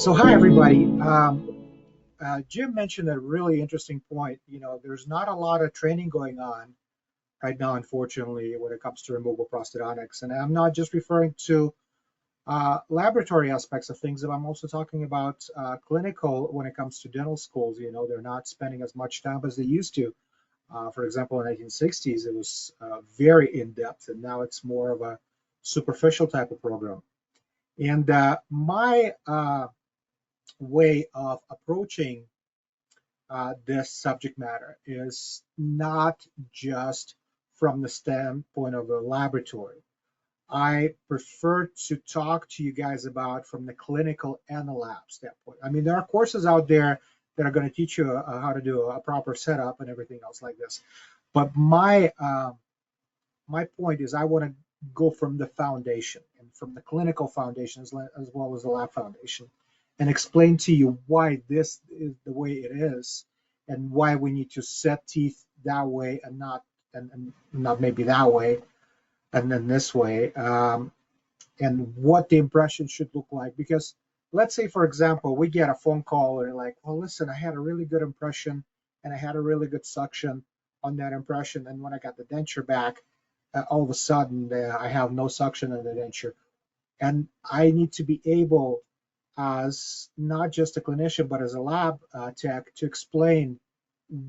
So hi everybody. Jim mentioned a really interesting point. There's not a lot of training going on right now, unfortunately, when it comes to removable prosthodontics. And I'm not just referring to laboratory aspects of things, but I'm also talking about clinical when it comes to dental schools. They're not spending as much time as they used to. For example, in the 1960s, it was very in-depth, and now it's more of a superficial type of program. And my way of approaching this subject matter is not just from the standpoint of a laboratory. I prefer to talk to you guys about from the clinical and the lab standpoint. I mean, there are courses out there that are going to teach you how to do a proper setup and everything else like this. But my point is I want to go from the foundation and from the clinical foundation as well as the lab foundation, and explain to you why this is the way it is and why we need to set teeth that way and not maybe that way and then this way, and what the impression should look like. Because let's say, for example, we get a phone call and like, well, listen, I had a really good impression and I had a really good suction on that impression, and when I got the denture back, all of a sudden I have no suction in the denture. And I need to be able, as not just a clinician, but as a lab tech, to explain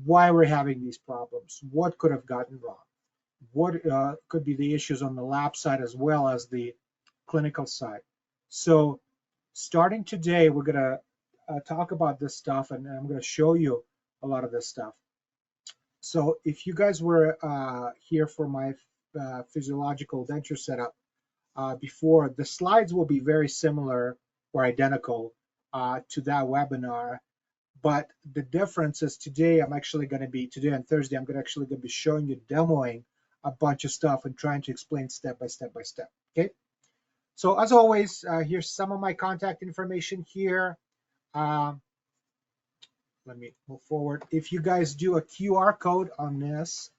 why we're having these problems, what could have gotten wrong, what could be the issues on the lab side as well as the clinical side. So starting today, we're going to talk about this stuff, and I'm going to show you a lot of this stuff. So if you guys were here for my physiological denture setup before, the slides will be very similar or identical to that webinar. But the difference is today on Thursday, I'm actually going to be showing you, demoing a bunch of stuff and trying to explain step by step by step. Okay. So as always, here's some of my contact information here. Let me move forward. If you guys do a QR code on this,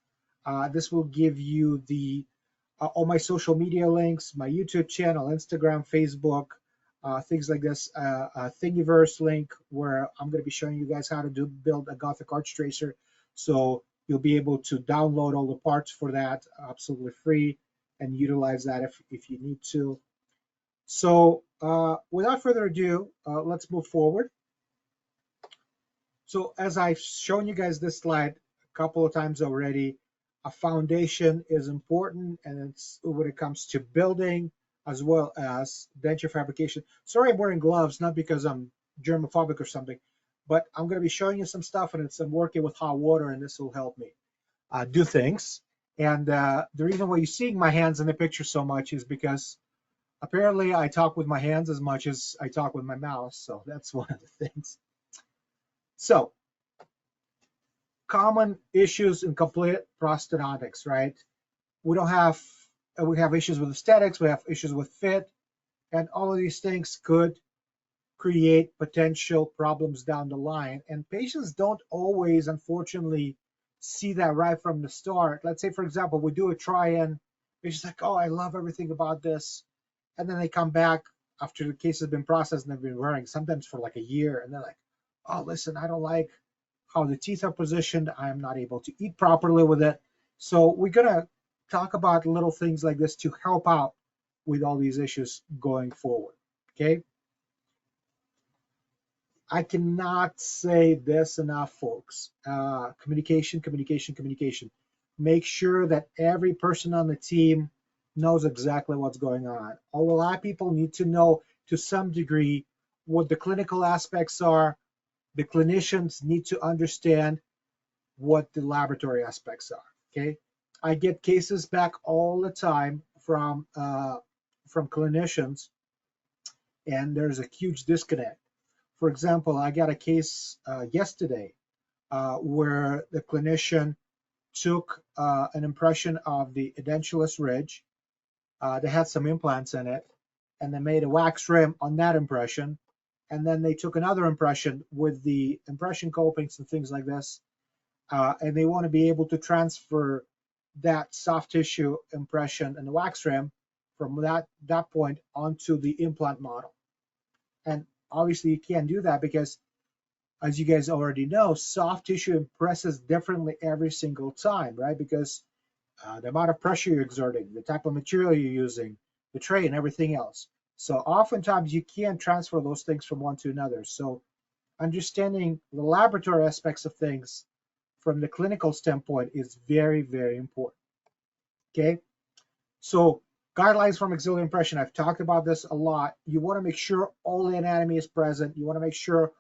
this will give you all my social media links, my YouTube channel, Instagram, Facebook, things like this, a Thingiverse link where I'm going to be showing you guys how to build a Gothic arch tracer. So you'll be able to download all the parts for that absolutely free and utilize that if you need to. So without further ado, let's move forward. So as I've shown you guys this slide a couple of times already, a foundation is important, and it's when it comes to building as well as denture fabrication. Sorry, I'm wearing gloves, not because I'm germophobic or something, but I'm going to be showing you some stuff, and I'm working with hot water, and this will help me do things. And the reason why you're seeing my hands in the picture so much is because apparently I talk with my hands as much as I talk with my mouth, so that's one of the things. So, common issues in complete prosthodontics, right? We have issues with aesthetics, we have issues with fit, and all of these things could create potential problems down the line. And patients don't always, unfortunately, see that right from the start. Let's say, for example, we do a try-in, patient's like, oh, I love everything about this. And then they come back after the case has been processed and they've been wearing sometimes for like a year, and they're like, oh, listen, I don't like how the teeth are positioned. I'm not able to eat properly with it. So we're going to talk about little things like this to help out with all these issues going forward. Okay. I cannot say this enough, folks. Communication, communication, communication. Make sure that every person on the team knows exactly what's going on. A lot of people need to know to some degree what the clinical aspects are. The clinicians need to understand what the laboratory aspects are. Okay, I get cases back all the time from clinicians, and there's a huge disconnect. For example, I got a case yesterday where the clinician took an impression of the edentulous ridge. They had some implants in it, and they made a wax rim on that impression. And then they took another impression with the impression copings and things like this. And they want to be able to transfer that soft tissue impression and the wax rim from that point onto the implant model. And obviously you can't do that because, as you guys already know, soft tissue impresses differently every single time, right? Because the amount of pressure you're exerting, the type of material you're using, the tray, and everything else. So oftentimes you can't transfer those things from one to another. So understanding the laboratory aspects of things from the clinical standpoint is very, very important. Okay, so guidelines for maxillary impression. I've talked about this a lot. You want to make sure all the anatomy is present. You want to make sure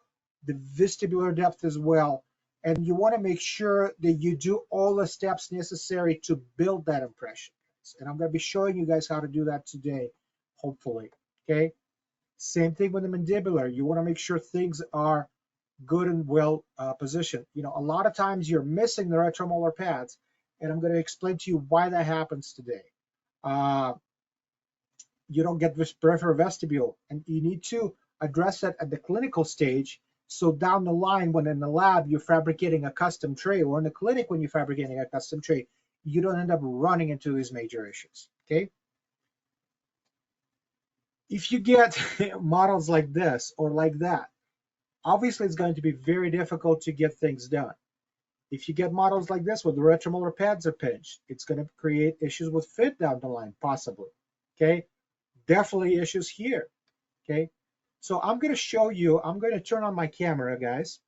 the vestibular depth as well. And you want to make sure that you do all the steps necessary to build that impression. And I'm going to be showing you guys how to do that today, hopefully. Okay. Same thing with the mandibular. You want to make sure things are good and well positioned. You know, a lot of times you're missing the retromolar pads, and I'm going to explain to you why that happens today. You don't get this peripheral vestibule, and you need to address that at the clinical stage. So down the line, when in the lab you're fabricating a custom tray, or in the clinic when you're fabricating a custom tray, you don't end up running into these major issues. Okay. If you get models like this or like that, obviously it's going to be very difficult to get things done. If you get models like this where the retromolar pads are pinched, it's going to create issues with fit down the line, possibly. Okay, definitely issues here. Okay, so I'm going to show you, I'm going to turn on my camera, guys,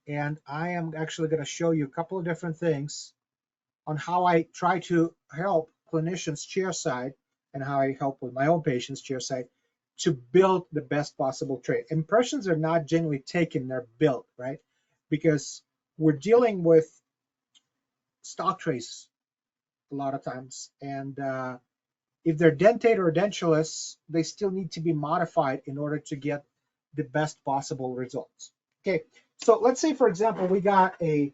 and I am actually going to show you a couple of different things on how I try to help clinicians chairside and how I help with my own patients chairside to build the best possible tray. Impressions are not generally taken, they're built, right? Because we're dealing with stock trays a lot of times, and if they're dentate or edentulous, they still need to be modified in order to get the best possible results. Okay, so let's say, for example, we got a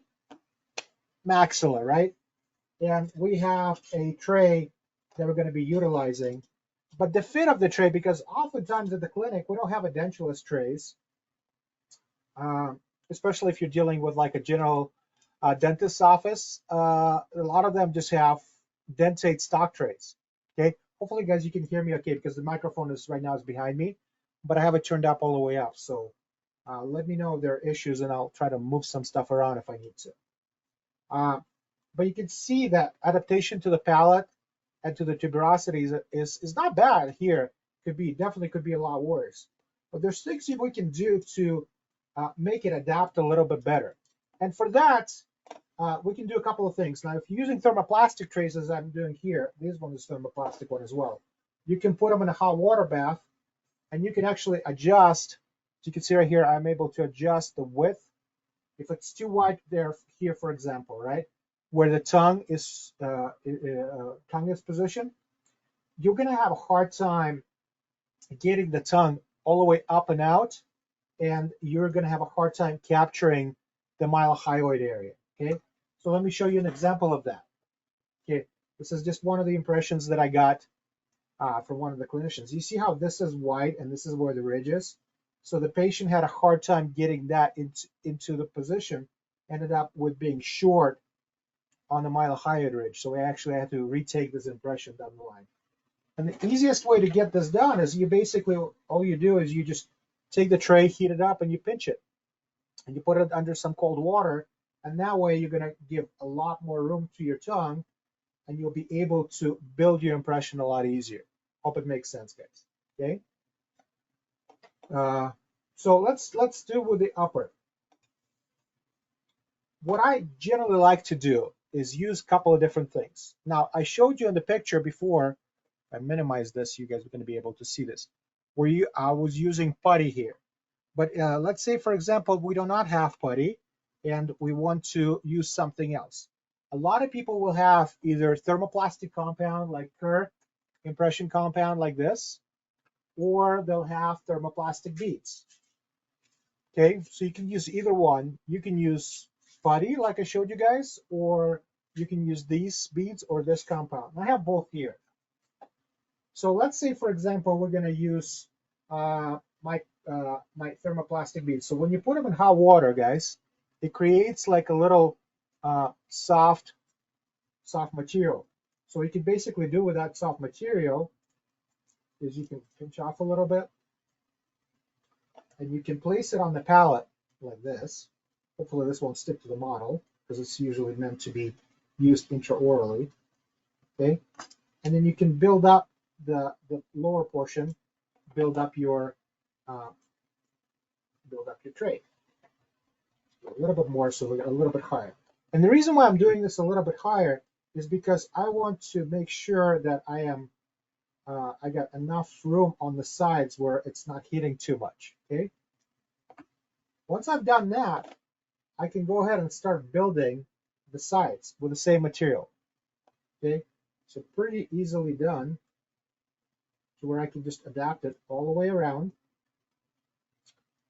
maxilla, right? And we have a tray that we're going to be utilizing. But the fit of the tray, because oftentimes at the clinic, we don't have edentulous trays, especially if you're dealing with like a general dentist's office. A lot of them just have dentate stock trays. Okay, hopefully, guys, you can hear me okay because the microphone is right now is behind me, but I have it turned up all the way up. So let me know if there are issues, and I'll try to move some stuff around if I need to. But you can see that adaptation to the palate and to the tuberosity is not bad here. Definitely could be a lot worse. But there's things we can do to make it adapt a little bit better. And for that, we can do a couple of things. Now, if you're using thermoplastic trays, as I'm doing here, this one is thermoplastic one as well. You can put them in a hot water bath, and you can actually adjust. As you can see right here, I'm able to adjust the width. If it's too wide there here, for example, right, where the tongue is positioned, you're going to have a hard time getting the tongue all the way up and out, and you're going to have a hard time capturing the mylohyoid area. Okay, so let me show you an example of that. Okay, this is just one of the impressions that I got from one of the clinicians. You see how this is wide and this is where the ridge is? So the patient had a hard time getting that into the position, ended up with being short on the mylohyoid ridge. So we actually had to retake this impression down the line. And the easiest way to get this done is you basically, all you do is you just take the tray, heat it up, and you pinch it. And you put it under some cold water, and that way you're going to give a lot more room to your tongue, and you'll be able to build your impression a lot easier. Hope it makes sense, guys. Okay. So let's do with the upper. What I generally like to do is use a couple of different things. Now, I showed you in the picture before. If I minimize this, you guys are going to be able to see this. Where I was using putty here. But let's say, for example, we do not have putty, and we want to use something else. A lot of people will have either thermoplastic compound like Kerr, impression compound like this, or they'll have thermoplastic beads. Okay, so you can use either one. You can use putty like I showed you guys, or you can use these beads or this compound. I have both here. So let's say, for example, we're going to use my thermoplastic beads. So when you put them in hot water, guys, it creates like a little soft material. So what you can basically do with that soft material is you can pinch off a little bit, and you can place it on the palate like this. Hopefully this won't stick to the model because it's usually meant to be used intraorally. Okay, and then you can build up the lower portion, build up your tray a little bit more, so we got a little bit higher. And the reason why I'm doing this a little bit higher is because I want to make sure that I got enough room on the sides where it's not hitting too much. Okay. Once I've done that, I can go ahead and start building the sides with the same material. Okay, so pretty easily done to where I can just adapt it all the way around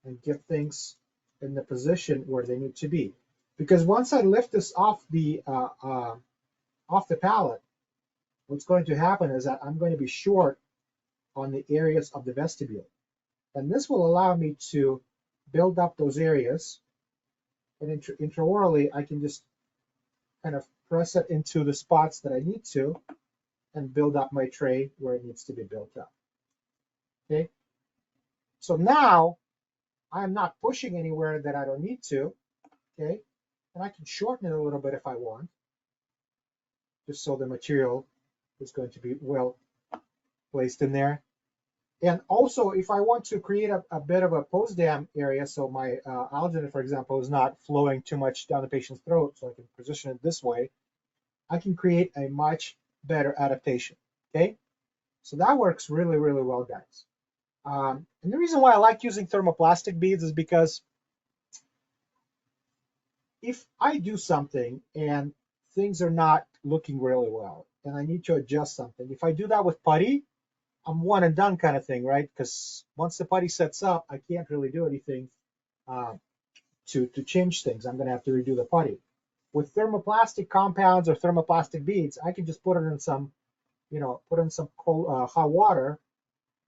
and get things in the position where they need to be. Because once I lift this off the palate, what's going to happen is that I'm going to be short on the areas of the vestibule. And this will allow me to build up those areas. And intraorally, I can just kind of press it into the spots that I need to and build up my tray where it needs to be built up. Okay. So now I'm not pushing anywhere that I don't need to. Okay. And I can shorten it a little bit if I want, just so the material is going to be well placed in there. And also, if I want to create a bit of a post-dam area, so my alginate, for example, is not flowing too much down the patient's throat, so I can position it this way, I can create a much better adaptation. Okay, so that works really, really well, guys. And the reason why I like using thermoplastic beads is because if I do something and things are not looking really well and I need to adjust something, if I do that with putty, I'm one and done kind of thing, right? Because once the putty sets up, I can't really do anything to change things. I'm going to have to redo the putty. With thermoplastic compounds or thermoplastic beads, I can just put it in some, put in some cold, hot water.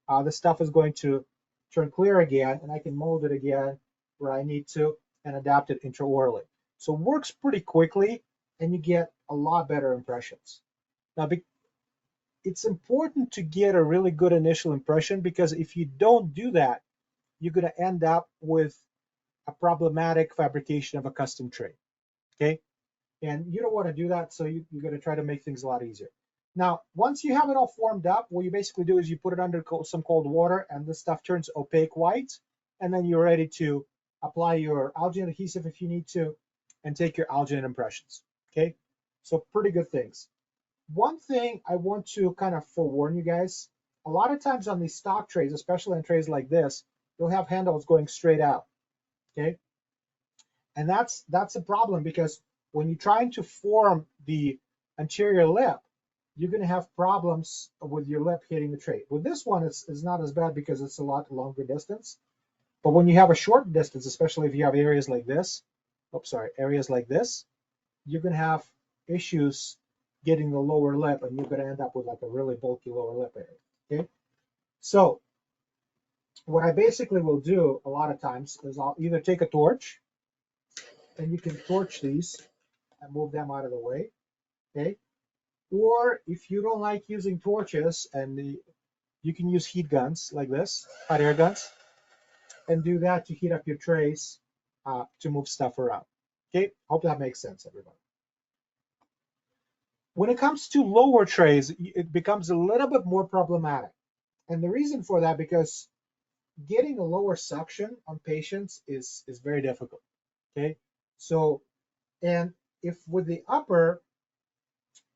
The stuff is going to turn clear again, and I can mold it again where I need to and adapt it intraorally. So it works pretty quickly, and you get a lot better impressions. Now, it's important to get a really good initial impression, because if you don't do that, you're going to end up with a problematic fabrication of a custom tray. Okay, and you don't want to do that, so you're going to try to make things a lot easier. Now, once you have it all formed up, what you basically do is you put it under some cold water, and this stuff turns opaque white, and then you're ready to apply your alginate adhesive if you need to, and take your alginate impressions. Okay, so pretty good things. One thing I want to kind of forewarn you guys, a lot of times on these stock trays, especially on trays like this, you'll have handles going straight out. Okay, and that's a problem, because when you're trying to form the anterior lip, you're going to have problems with your lip hitting the tray. With this one, it's not as bad because it's a lot longer distance. But when you have a short distance, especially if you have areas like this, areas like this, you're going to have issues getting the lower lip, and you're going to end up with like a really bulky lower lip area. Okay, so what I basically will do a lot of times is I'll either take a torch, and you can torch these and move them out of the way. Okay, or if you don't like using torches, and you can use heat guns like this, hot air guns, and do that to heat up your trays to move stuff around. Okay, hope that makes sense, everybody. When it comes to lower trays, it becomes a little bit more problematic. And the reason for that, because getting a lower suction on patients is very difficult. Okay, so, and if with the upper,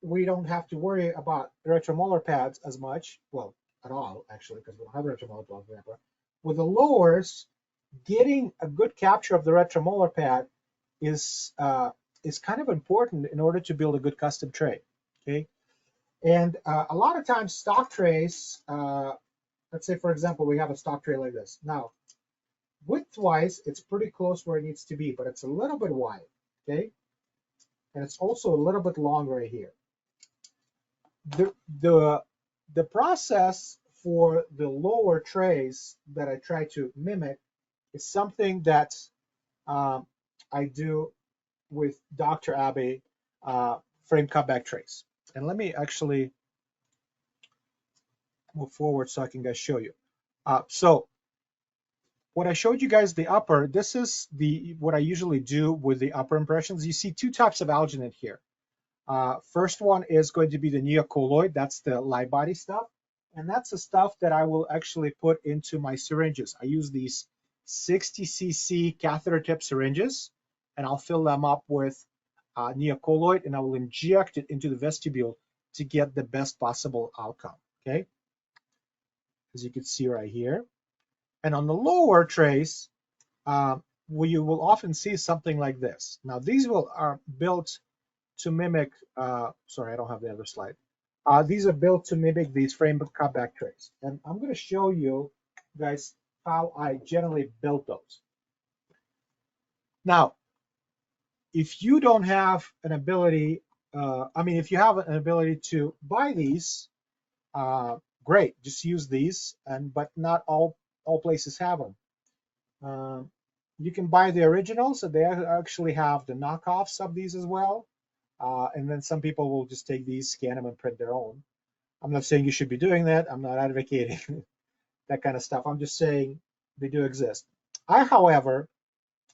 we don't have to worry about retromolar pads as much, well, at all, actually, because we don't have retromolar pads. With the lowers, getting a good capture of the retromolar pad is kind of important in order to build a good custom tray. Okay, and a lot of times stock trays, let's say for example we have a stock tray like this. Now, width-wise, it's pretty close where it needs to be, but it's a little bit wide. Okay, and it's also a little bit long right here. The process for the lower trays that I try to mimic is something that I do with Dr. Abbey frame cutback trays. And let me actually move forward so I can guys show you. So what I showed you guys the upper, this is what I usually do with the upper impressions. You see two types of alginate here. First one is going to be the neocolloid. That's the live body stuff. And that's the stuff that I will actually put into my syringes. I use these 60 cc catheter tip syringes, and I'll fill them up with neocolloid, and I will inject it into the vestibule to get the best possible outcome, okay? As you can see right here. And on the lower trays, you will often see something like this. Now, these are built to mimic, sorry, I don't have the other slide. These are built to mimic these frame cutback trays. And I'm going to show you guys how I generally built those. Now, if you don't have an ability, if you have an ability to buy these, great, just use these, but not all places have them. You can buy the originals, so they actually have the knockoffs of these as well. And then some people will just take these, scan them, and print their own. I'm not saying you should be doing that. I'm not advocating that kind of stuff. I'm just saying they do exist. However,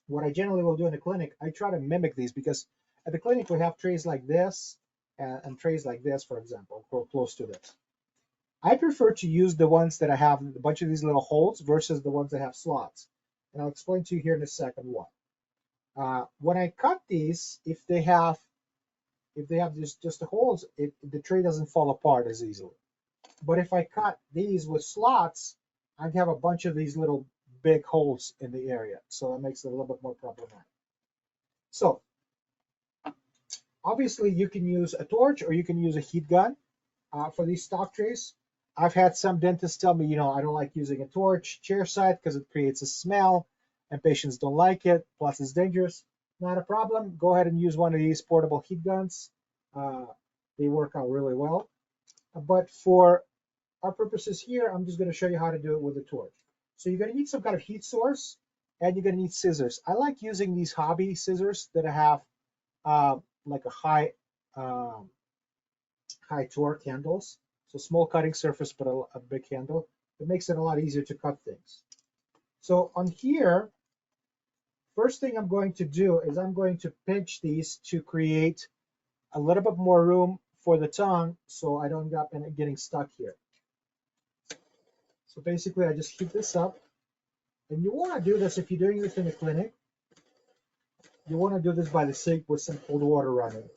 what I generally will do in the clinic, I try to mimic these, because at the clinic we have trays like this and trays like this, for example, or close to this. I prefer to use the ones that I have a bunch of these little holes versus the ones that have slots. And I'll explain to you here in a second why. When I cut these, if they have just the holes, the tray doesn't fall apart as easily. But if I cut these with slots, I have a bunch of these little big holes in the area. So that makes it a little bit more problematic. So obviously you can use a torch or you can use a heat gun for these stock trays. I've had some dentists tell me, I don't like using a torch chairside because it creates a smell and patients don't like it, plus it's dangerous. Not a problem. Go ahead and use one of these portable heat guns. They work out really well. But for our purposes here, I'm just going to show you how to do it with a torch. So you're going to need some kind of heat source, and you're going to need scissors. I like using these hobby scissors that have like a high torque handles. So small cutting surface, but a big handle. It makes it a lot easier to cut things. So on here, first thing I'm going to do is I'm going to pinch these to create a little bit more room for the tongue so I don't end up getting stuck here. So basically I just heat this up. And you want to do this if you're doing this in a clinic. You want to do this by the sink with some cold water running.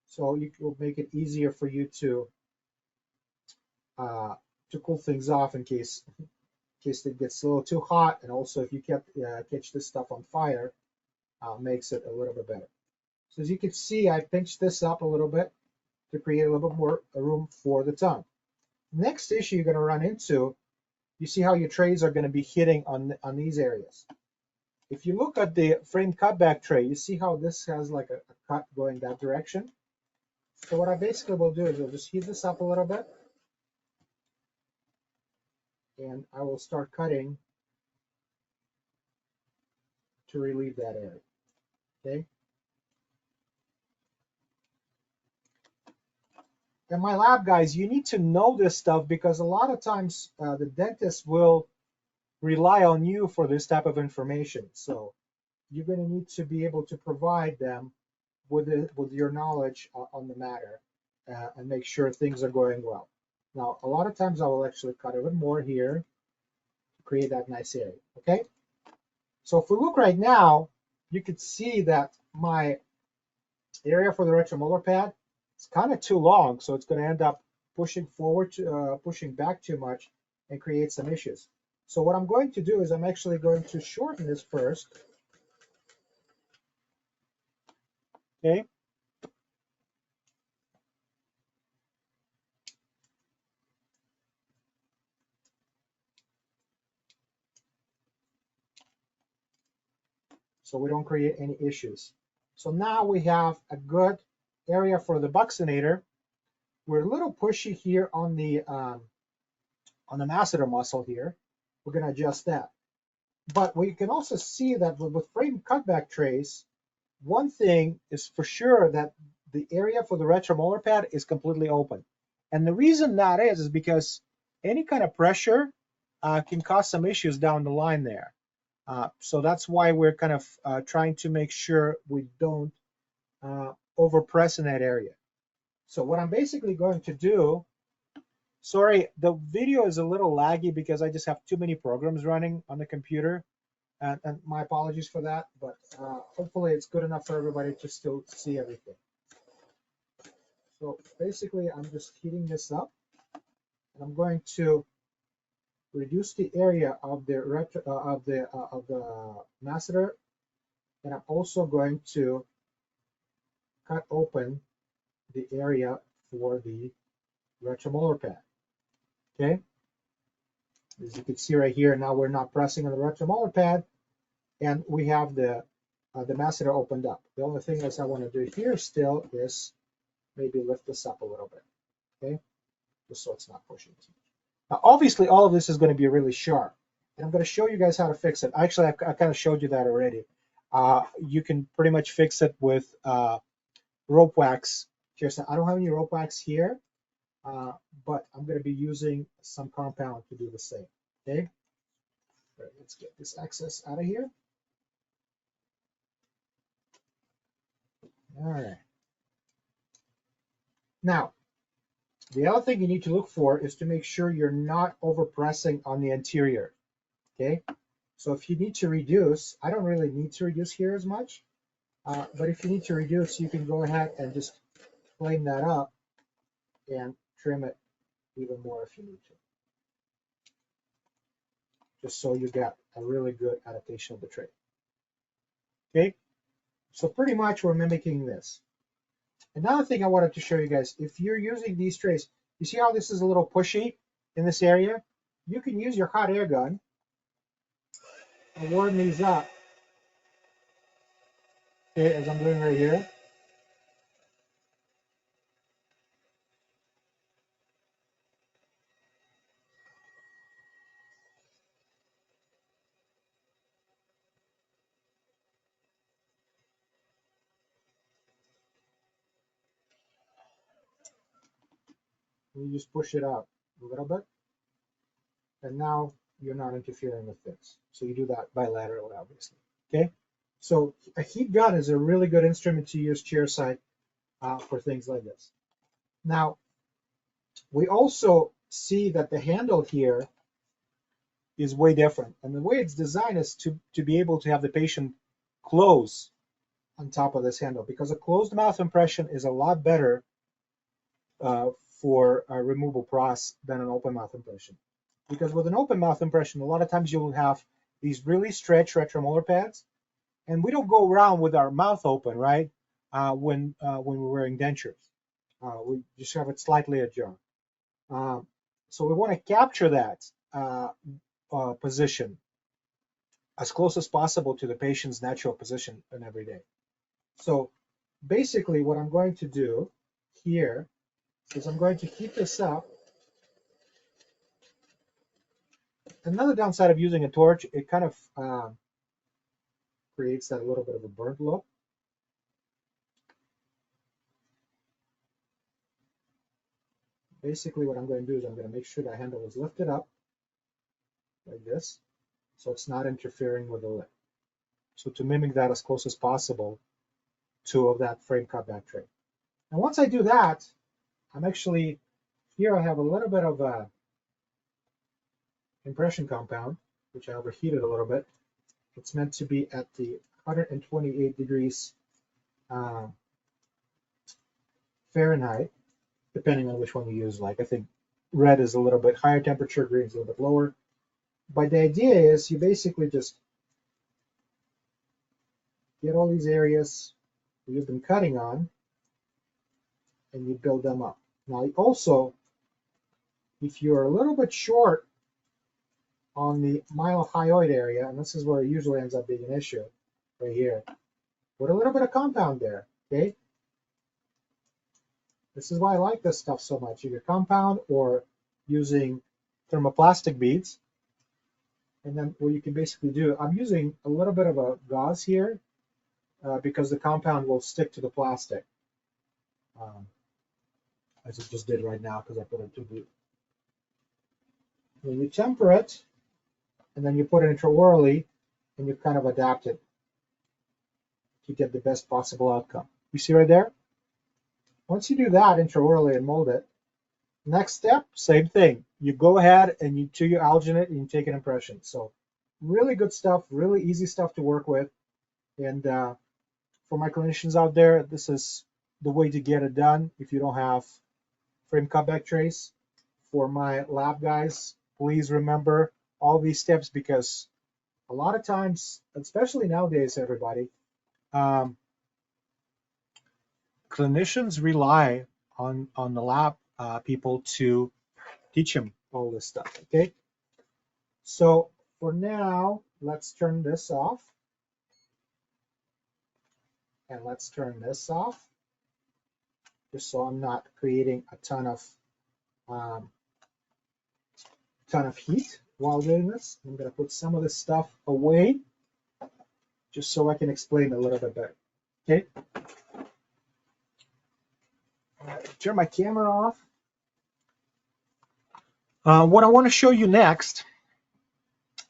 So it will make it easier for you to cool things off in case it gets a little too hot, and also if you catch this stuff on fire, makes it a little bit better. So as you can see, I pinched this up a little bit to create a little bit more room for the tongue. Next issue you're going to run into, you see how your trays are going to be hitting on these areas. If you look at the frame cutback tray, you see how this has like a cut going that direction. So what I basically will do is I'll just heat this up a little bit, and I will start cutting to relieve that area, okay? And my lab guys, you need to know this stuff, because a lot of times the dentist will rely on you for this type of information. So you're going to need to be able to provide them with your knowledge on the matter and make sure things are going well. Now, a lot of times I will actually cut even more here to create that nice area, okay? So if we look right now, you can see that my area for the retromolar pad is kind of too long, so it's going to end up pushing back too much and create some issues. So what I'm going to do is I'm actually going to shorten this first, okay? So we don't create any issues. So now we have a good area for the buccinator. We're a little pushy here on the masseter muscle here. We're going to adjust that. But we can also see that with frame cutback trays, one thing is for sure, that the area for the retromolar pad is completely open. And the reason that is because any kind of pressure can cause some issues down the line there. So that's why we're kind of trying to make sure we don't overpress in that area. So what I'm basically going to do, sorry, the video is a little laggy because I just have too many programs running on the computer, and my apologies for that, but hopefully it's good enough for everybody to still see everything. So basically I'm just heating this up, and I'm going to reduce the area of the masseter, and I'm also going to cut open the area for the retromolar pad. Okay, as you can see right here, now we're not pressing on the retromolar pad, and we have the masseter opened up. The only thing is I want to do here still is maybe lift this up a little bit, okay, just so it's not pushing too much. Now, obviously, all of this is going to be really sharp, and I'm going to show you guys how to fix it. Actually, I kind of showed you that already. You can pretty much fix it with rope wax. Here's, I don't have any rope wax here, but I'm going to be using some compound to do the same. Okay, right, let's get this excess out of here. All right. Now, the other thing you need to look for is to make sure you're not overpressing on the anterior. Okay, so if you need to reduce, I don't really need to reduce here as much, but if you need to reduce, you can go ahead and just plane that up and trim it even more if you need to, just so you get a really good adaptation of the tray. Okay, so pretty much we're mimicking this. Another thing I wanted to show you guys, if you're using these trays, you see how this is a little pushy in this area? You can use your hot air gun and warm these up, okay, as I'm doing right here. You just push it out a little bit, and now you're not interfering with this. So you do that bilaterally, obviously. Okay, so a heat gun is a really good instrument to use chairside for things like this. Now, we also see that the handle here is way different, and the way it's designed is to be able to have the patient close on top of this handle, because a closed mouth impression is a lot better for a removable pros than an open mouth impression. Because with an open mouth impression, a lot of times you'll have these really stretched retromolar pads, and we don't go around with our mouth open, right? When we're wearing dentures, we just have it slightly ajar. So we want to capture that position as close as possible to the patient's natural position in every day. So basically, what I'm going to do here is I'm going to heat this up. Another downside of using a torch, it kind of creates that little bit of a burnt look. Basically, what I'm going to do is I'm going to make sure the handle is lifted up like this, so it's not interfering with the lip. So to mimic that as close as possible to that frame cutback tray. And once I do that, I'm actually, here I have a little bit of a impression compound, which I overheated a little bit. It's meant to be at the 128 degrees Fahrenheit, depending on which one you use. Like, I think red is a little bit higher temperature, green is a little bit lower. But the idea is you basically just get all these areas you've been cutting on, and you build them up. Now, also, if you're a little bit short on the mylohyoid area, and this is where it usually ends up being an issue, right here, put a little bit of compound there, okay? This is why I like this stuff so much. Either compound or using thermoplastic beads. And then what you can basically do, I'm using a little bit of a gauze here because the compound will stick to the plastic, as it just did right now because I put it too deep. When you temper it, and then you put it intraorally, and you kind of adapt it to get the best possible outcome. You see right there? Once you do that intraorally and mold it, next step, same thing. You go ahead and you alginate and you take an impression. So really good stuff, really easy stuff to work with. And for my clinicians out there, this is the way to get it done if you don't have frame cutback trays. For my lab guys, please remember all these steps, because a lot of times, especially nowadays, everybody, clinicians rely on the lab people to teach them all this stuff. Okay, so for now, let's turn this off, and let's turn this off, just so I'm not creating a ton of heat while doing this. I'm going to put some of this stuff away, just so I can explain a little bit better. Okay. Turn my camera off. What I want to show you next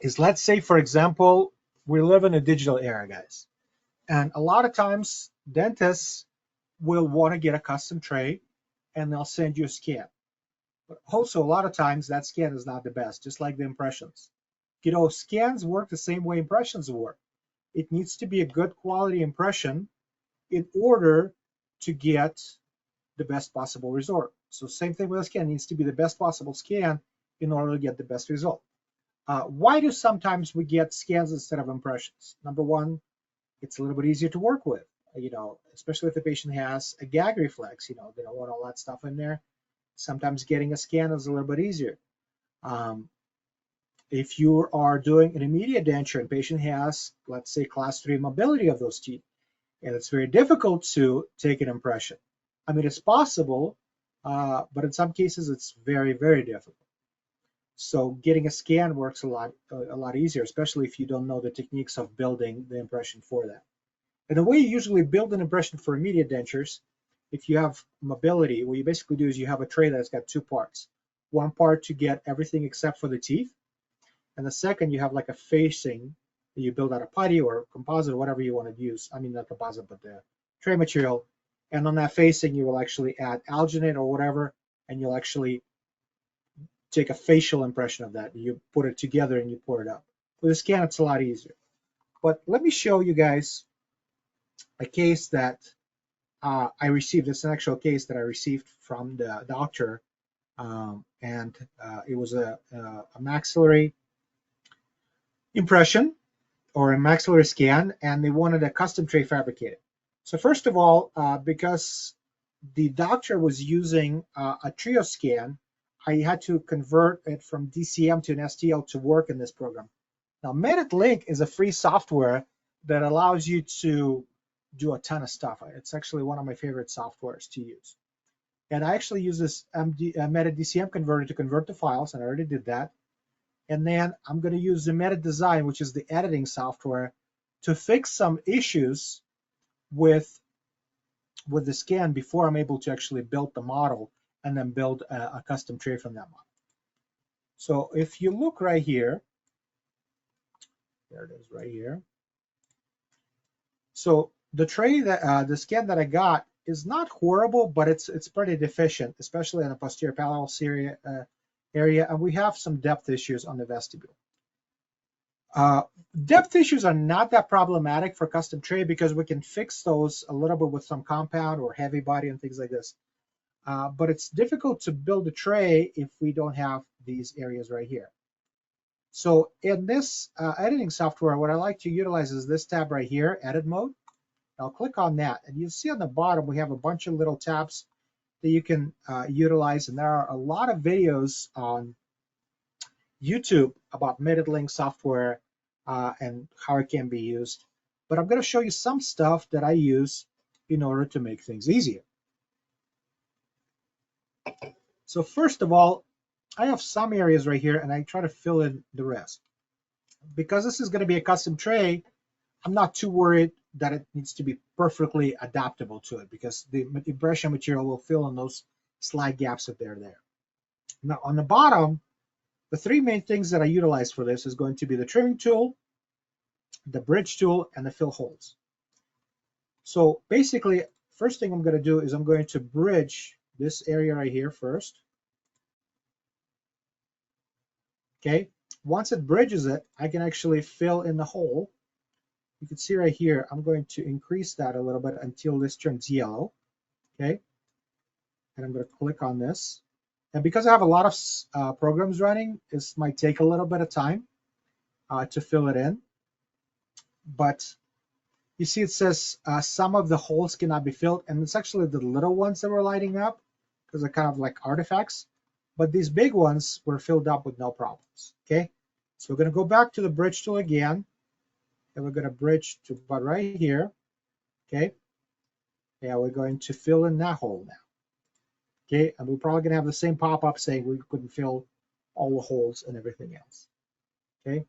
is, let's say, for example, we live in a digital era, guys. And a lot of times, dentists will want to get a custom tray, and they'll send you a scan. But also, a lot of times, that scan is not the best, just like the impressions. You know, scans work the same way impressions work. It needs to be a good quality impression in order to get the best possible result. So same thing with a scan. It needs to be the best possible scan in order to get the best result. Why do sometimes we get scans instead of impressions? Number one, it's a little bit easier to work with, you know, especially if the patient has a gag reflex, you know, they don't want all that stuff in there. Sometimes getting a scan is a little bit easier. If you are doing an immediate denture and patient has, let's say, class 3 mobility of those teeth, and it's very difficult to take an impression. I mean, it's possible, but in some cases it's very, very difficult. So getting a scan works a lot easier, especially if you don't know the techniques of building the impression for that. And the way you usually build an impression for immediate dentures, if you have mobility, what you basically do is you have a tray that's got two parts. One part to get everything except for the teeth, and the second you have like a facing that you build out of putty or composite or whatever you want to use. I mean, not composite, but the tray material. And on that facing, you will actually add alginate or whatever, and you'll actually take a facial impression of that. You put it together and you pour it up. With a scan, it's a lot easier. But let me show you guys a case that I received. It's an actual case that I received from the doctor, and it was a maxillary impression or a maxillary scan, and they wanted a custom tray fabricated. So first of all, because the doctor was using a trio scan, I had to convert it from DCM to an STL to work in this program. Now, MeditLink is a free software that allows you to do a ton of stuff. It's actually one of my favorite softwares to use. And I actually use this Medit DCM converter to convert the files, and I already did that. And then I'm going to use the Medit Design, which is the editing software, to fix some issues with the scan before I'm able to actually build the model and then build a custom tray from that model. So if you look right here, there it is right here. So the tray that the scan that I got is not horrible, but it's pretty deficient, especially in the posterior palatal area, and we have some depth issues on the vestibule. Depth issues are not that problematic for custom tray because we can fix those a little bit with some compound or heavy body and things like this. But it's difficult to build a tray if we don't have these areas right here. So in this editing software, what I like to utilize is this tab right here, Edit Mode. I'll click on that, and you see on the bottom we have a bunch of little tabs that you can utilize, and there are a lot of videos on YouTube about MeditLink software and how it can be used. But I'm going to show you some stuff that I use in order to make things easier. So first of all, I have some areas right here, and I try to fill in the rest. Because this is going to be a custom tray, I'm not too worried that it needs to be perfectly adaptable to it, because the impression material will fill in those slight gaps if they're there. Now on the bottom, the three main things that I utilize for this is going to be the trimming tool, the bridge tool, and the fill holes. So basically, first thing I'm going to do is I'm going to bridge this area right here first. Okay, once it bridges it, I can actually fill in the hole. You can see right here, I'm going to increase that a little bit until this turns yellow. Okay, and I'm going to click on this. And because I have a lot of programs running, this might take a little bit of time to fill it in. But you see it says some of the holes cannot be filled, and it's actually the little ones that were lighting up because they're kind of like artifacts. But these big ones were filled up with no problems. Okay, so we're going to go back to the bridge tool again, and we're going to bridge to about right here. Okay, yeah, we're going to fill in that hole now. Okay, and we're probably going to have the same pop-up saying we couldn't fill all the holes and everything else. Okay,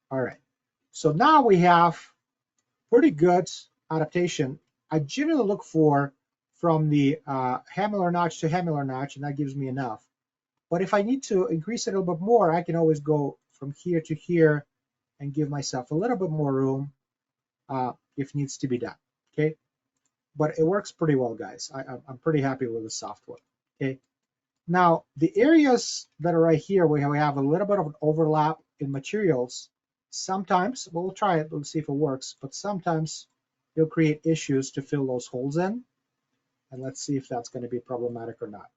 all right. So now we have pretty good adaptation. I generally look for from the hamular notch to hamular notch, and that gives me enough. But if I need to increase it a little bit more, I can always go from here to here and give myself a little bit more room if needs to be done. Okay, but it works pretty well, guys. I'm pretty happy with the software. Okay, now the areas that are right here where we have a little bit of an overlap in materials, sometimes, well, we'll try it, let's see if it works, but sometimes you'll create issues to fill those holes in. And let's see if that's going to be problematic or not.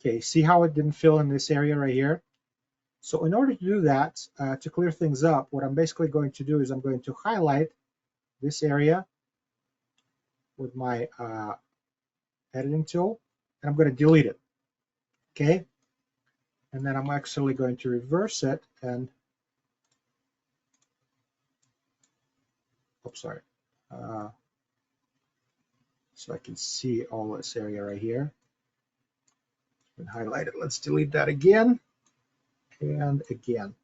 Okay, see how it didn't fill in this area right here? So in order to do that, to clear things up, what I'm basically going to do is I'm going to highlight this area with my editing tool, and I'm going to delete it. Okay, and then I'm actually going to reverse it and, oops, sorry. So I can see all this area right here. And highlight it. Let's delete that again and again.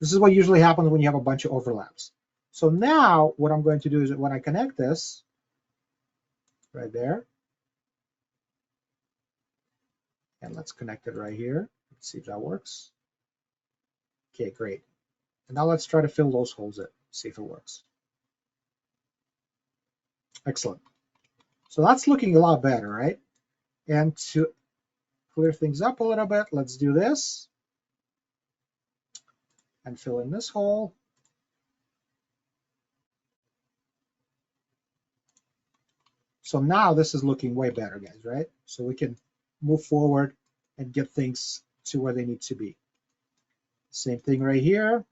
This is what usually happens when you have a bunch of overlaps. So now what I'm going to do is when I connect this right there, and let's connect it right here. Let's see if that works. Okay, great. And now let's try to fill those holes in, see if it works. Excellent. So that's looking a lot better, right? And to clear things up a little bit, let's do this and fill in this hole. So now this is looking way better, guys, right? So we can move forward and get things to where they need to be. Same thing right here.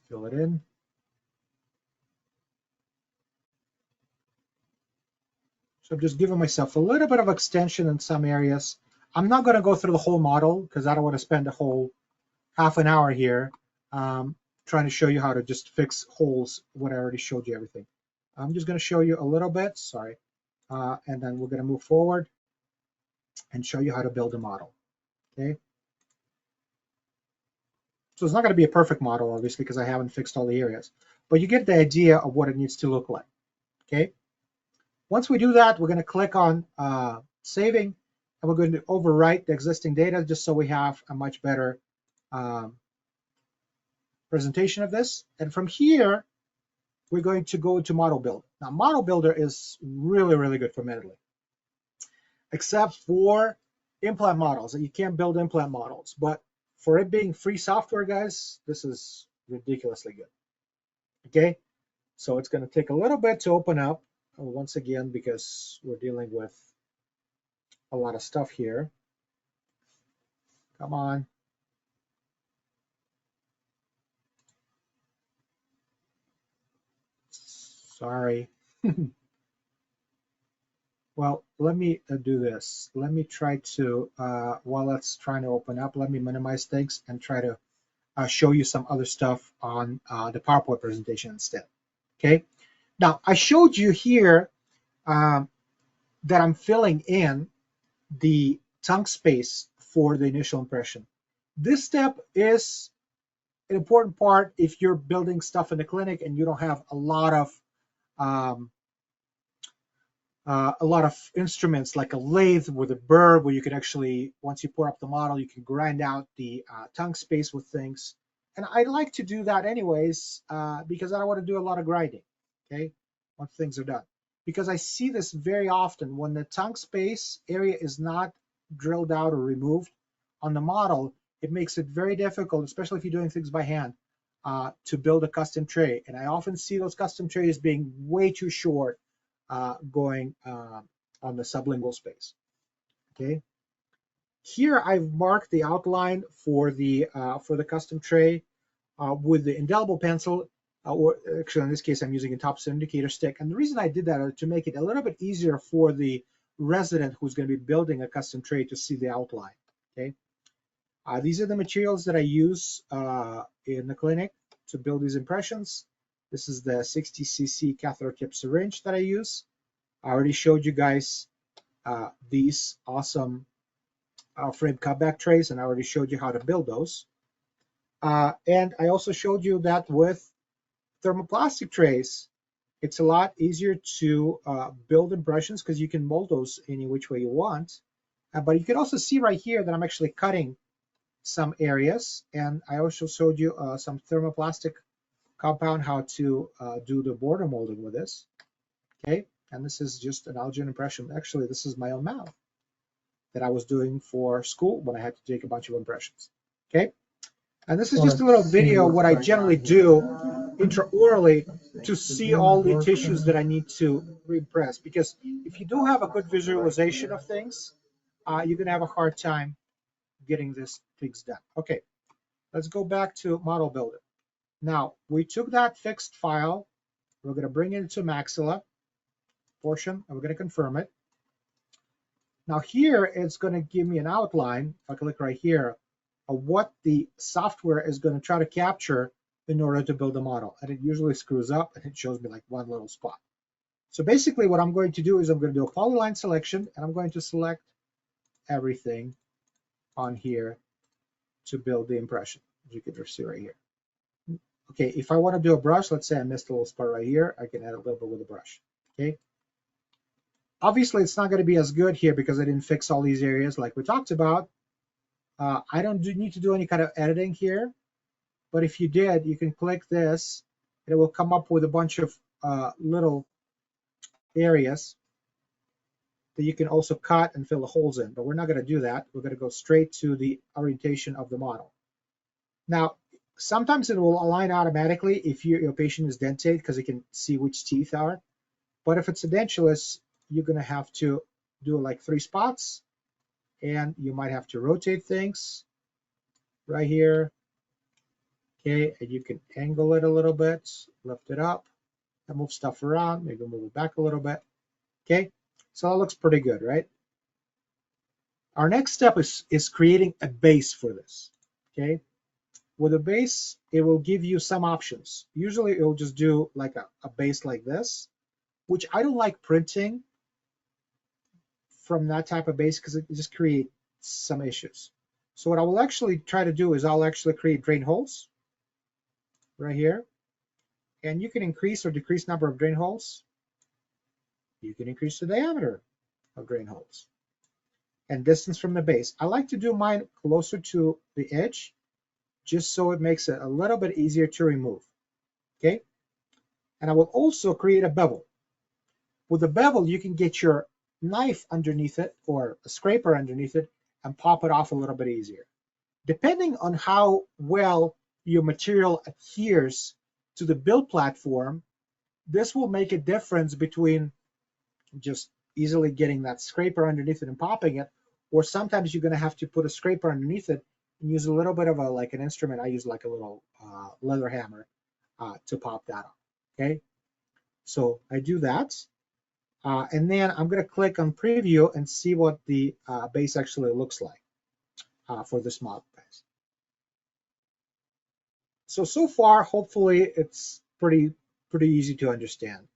Fill it in. So I'm just giving myself a little bit of extension in some areas. I'm not going to go through the whole model because I don't want to spend a whole half an hour here trying to show you how to just fix holes when I already showed you everything. I'm just going to show you a little bit, sorry, and then we're going to move forward and show you how to build a model, okay? So it's not going to be a perfect model, obviously, because I haven't fixed all the areas, but you get the idea of what it needs to look like, okay? Once we do that, we're going to click on saving, and we're going to overwrite the existing data just so we have a much better presentation of this. And from here, we're going to go to Model Builder. Now, Model Builder is really, really good for Mandibular, except for implant models. You can't build implant models, but for it being free software, guys, this is ridiculously good. Okay, so it's going to take a little bit to open up once again because we're dealing with a lot of stuff here. Come on. Sorry. Well, let me do this. Let me try to, while that's trying to open up, let me minimize things and try to show you some other stuff on the PowerPoint presentation instead. Okay. Now, I showed you here that I'm filling in the tongue space for the initial impression. This step is an important part if you're building stuff in the clinic and you don't have a lot of a lot of instruments like a lathe with a burr where you can actually, once you pour up the model, you can grind out the tongue space with things. And I like to do that anyways because I don't want to do a lot of grinding, okay, once things are done. Because I see this very often when the tongue space area is not drilled out or removed on the model, it makes it very difficult, especially if you're doing things by hand, to build a custom tray. And I often see those custom trays being way too short going on the sublingual space. Okay. Here I've marked the outline for the custom tray with the indelible pencil, or actually in this case I'm using a top indicator stick. And the reason I did that is to make it a little bit easier for the resident who's going to be building a custom tray to see the outline. Okay. These are the materials that I use in the clinic to build these impressions. This is the 60cc catheter tip syringe that I use. I already showed you guys these awesome frame cutback trays, and I already showed you how to build those. And I also showed you that with thermoplastic trays, it's a lot easier to build impressions because you can mold those any which way you want. But you can also see right here that I'm actually cutting some areas, and I also showed you some thermoplastic compound, how to do the border molding with this. Okay, and this is just an algae impression. Actually, this is my own mouth that I was doing for school when I had to take a bunch of impressions. Okay, and this is just a little video what I generally do intraorally to see all the tissues that I need to reimpress. Because if you don't have a good visualization of things, you're gonna have a hard time getting this things done. Okay, let's go back to model builder. Now we took that fixed file, we're gonna bring it into Maxilla portion, and we're gonna confirm it. Now here it's going to give me an outline, if I click right here, of what the software is going to try to capture in order to build a model. And it usually screws up and it shows me like one little spot. So basically what I'm going to do is I'm going to do a polyline selection, and I'm going to select everything on here to build the impression, as you can just see right here. Okay, if I want to do a brush, let's say I missed a little spot right here, I can add a little bit with a brush. Okay. Obviously, it's not going to be as good here because I didn't fix all these areas like we talked about. I don't need to do any kind of editing here, but if you did, you can click this, and it will come up with a bunch of little areas that you can also cut and fill the holes in, but we're not going to do that. We're going to go straight to the orientation of the model. Now, sometimes it will align automatically if your patient is dentate because it can see which teeth are, but if it's edentulous, you're going to have to do like 3 spots, and you might have to rotate things right here. Okay, and you can angle it a little bit, lift it up, and move stuff around, maybe move it back a little bit. Okay, so that looks pretty good, right? Our next step is creating a base for this. Okay, with a base, it will give you some options. Usually it will just do like a base like this, which I don't like printing from that type of base because it just creates some issues. So what I will actually try to do is I'll actually create drain holes right here. And you can increase or decrease number of drain holes. You can increase the diameter of drain holes and distance from the base. I like to do mine closer to the edge just so it makes it a little bit easier to remove. Okay. And I will also create a bevel. With a bevel, you can get your knife underneath it or a scraper underneath it and pop it off a little bit easier. Depending on how well your material adheres to the build platform, this will make a difference between just easily getting that scraper underneath it and popping it, or sometimes you're going to have to put a scraper underneath it and use a little bit of like an instrument. I use like a little leather hammer to pop that off. Okay, so I do that. And then I'm going to click on preview and see what the base actually looks like for this model. So far, hopefully, it's pretty easy to understand.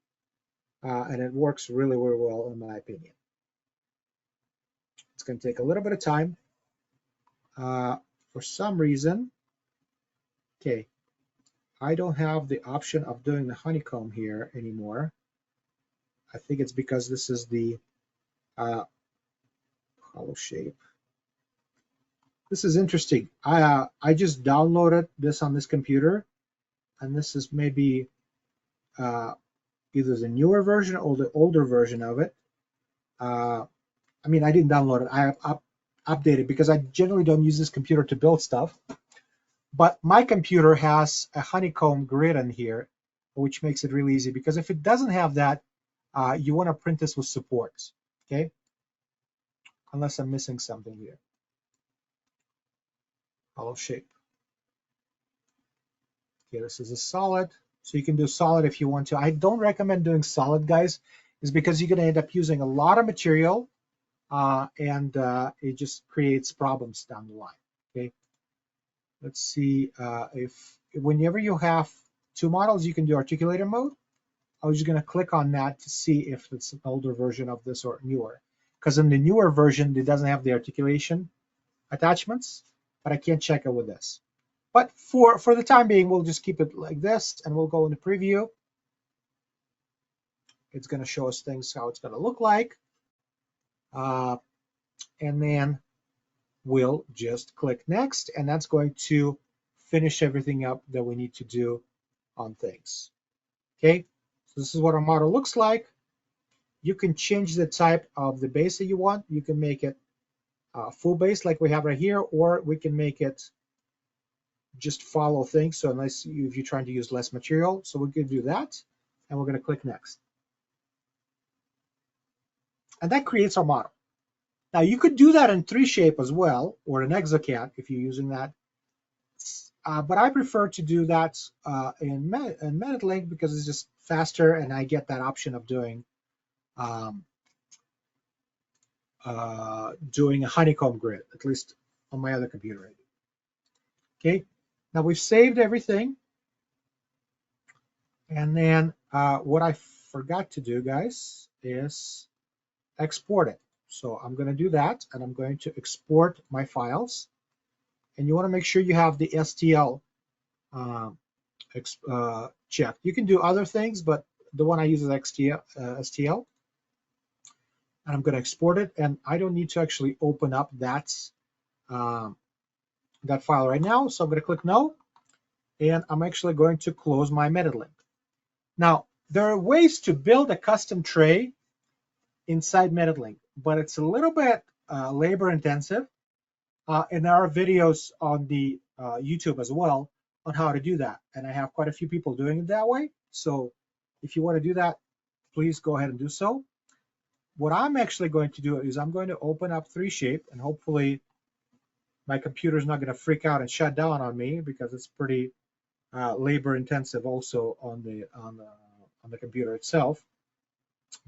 And it works really, really well, in my opinion. It's going to take a little bit of time. For some reason, okay, I don't have the option of doing the honeycomb here anymore. I think it's because this is the hollow shape. This is interesting. I just downloaded this on this computer, and this is maybe either the newer version or the older version of it. I mean, I didn't download it. I updated because I generally don't use this computer to build stuff. But my computer has a honeycomb grid in here, which makes it really easy, because if it doesn't have that, you want to print this with supports, okay? Unless I'm missing something here. Hollow shape. Okay, this is a solid. So you can do solid if you want to. I don't recommend doing solid, guys, is because you're going to end up using a lot of material, and it just creates problems down the line, okay? Let's see if whenever you have two models, you can do articulator mode. I was just going to click on that to see if it's an older version of this or newer. Because in the newer version, it doesn't have the articulation attachments, but I can't check it with this. But for the time being, we'll just keep it like this, and we'll go into preview. It's going to show us things, how it's going to look like. And then we'll just click next, and that's going to finish everything up that we need to do on things. Okay, so this is what our model looks like. You can change the type of the base that you want. You can make it full base like we have right here, or we can make it just follow things. So unless if you're trying to use less material, so we can do that, and we're going to click next. And that creates our model. Now you could do that in 3Shape as well, or an ExoCAD if you're using that. But I prefer to do that in MediLink because it's just faster, and I get that option of doing doing a honeycomb grid, at least on my other computer. Okay, now we've saved everything, and then what I forgot to do, guys, is export it. So I'm going to do that, and I'm going to export my files. And you want to make sure you have the STL checked. You can do other things, but the one I use is STL. And I'm going to export it, and I don't need to actually open up that that file right now. So I'm going to click no, and I'm actually going to close my MediLink. Now, there are ways to build a custom tray inside MediLink, but it's a little bit labor intensive. And there are videos on the YouTube as well on how to do that. And I have quite a few people doing it that way. So if you want to do that, please go ahead and do so. What I'm actually going to do is I'm going to open up 3Shape, and hopefully my computer is not going to freak out and shut down on me, because it's pretty labor intensive also on the computer itself.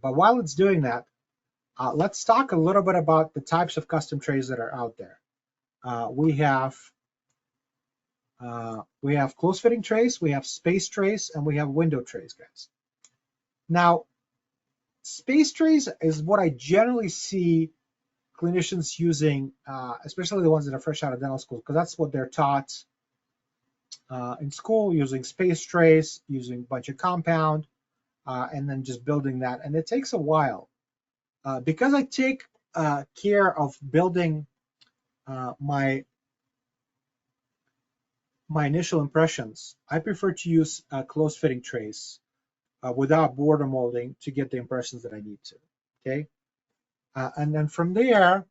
But while it's doing that, let's talk a little bit about the types of custom trays that are out there. We have close fitting trays, we have space trays, and we have window trays, guys. Now, space trays is what I generally see clinicians using, especially the ones that are fresh out of dental school, because that's what they're taught in school, using space trays, using a bunch of compound, and then just building that. And it takes a while. Because I take care of building my initial impressions, I prefer to use close fitting trays without border molding to get the impressions that I need to, okay? And then from there,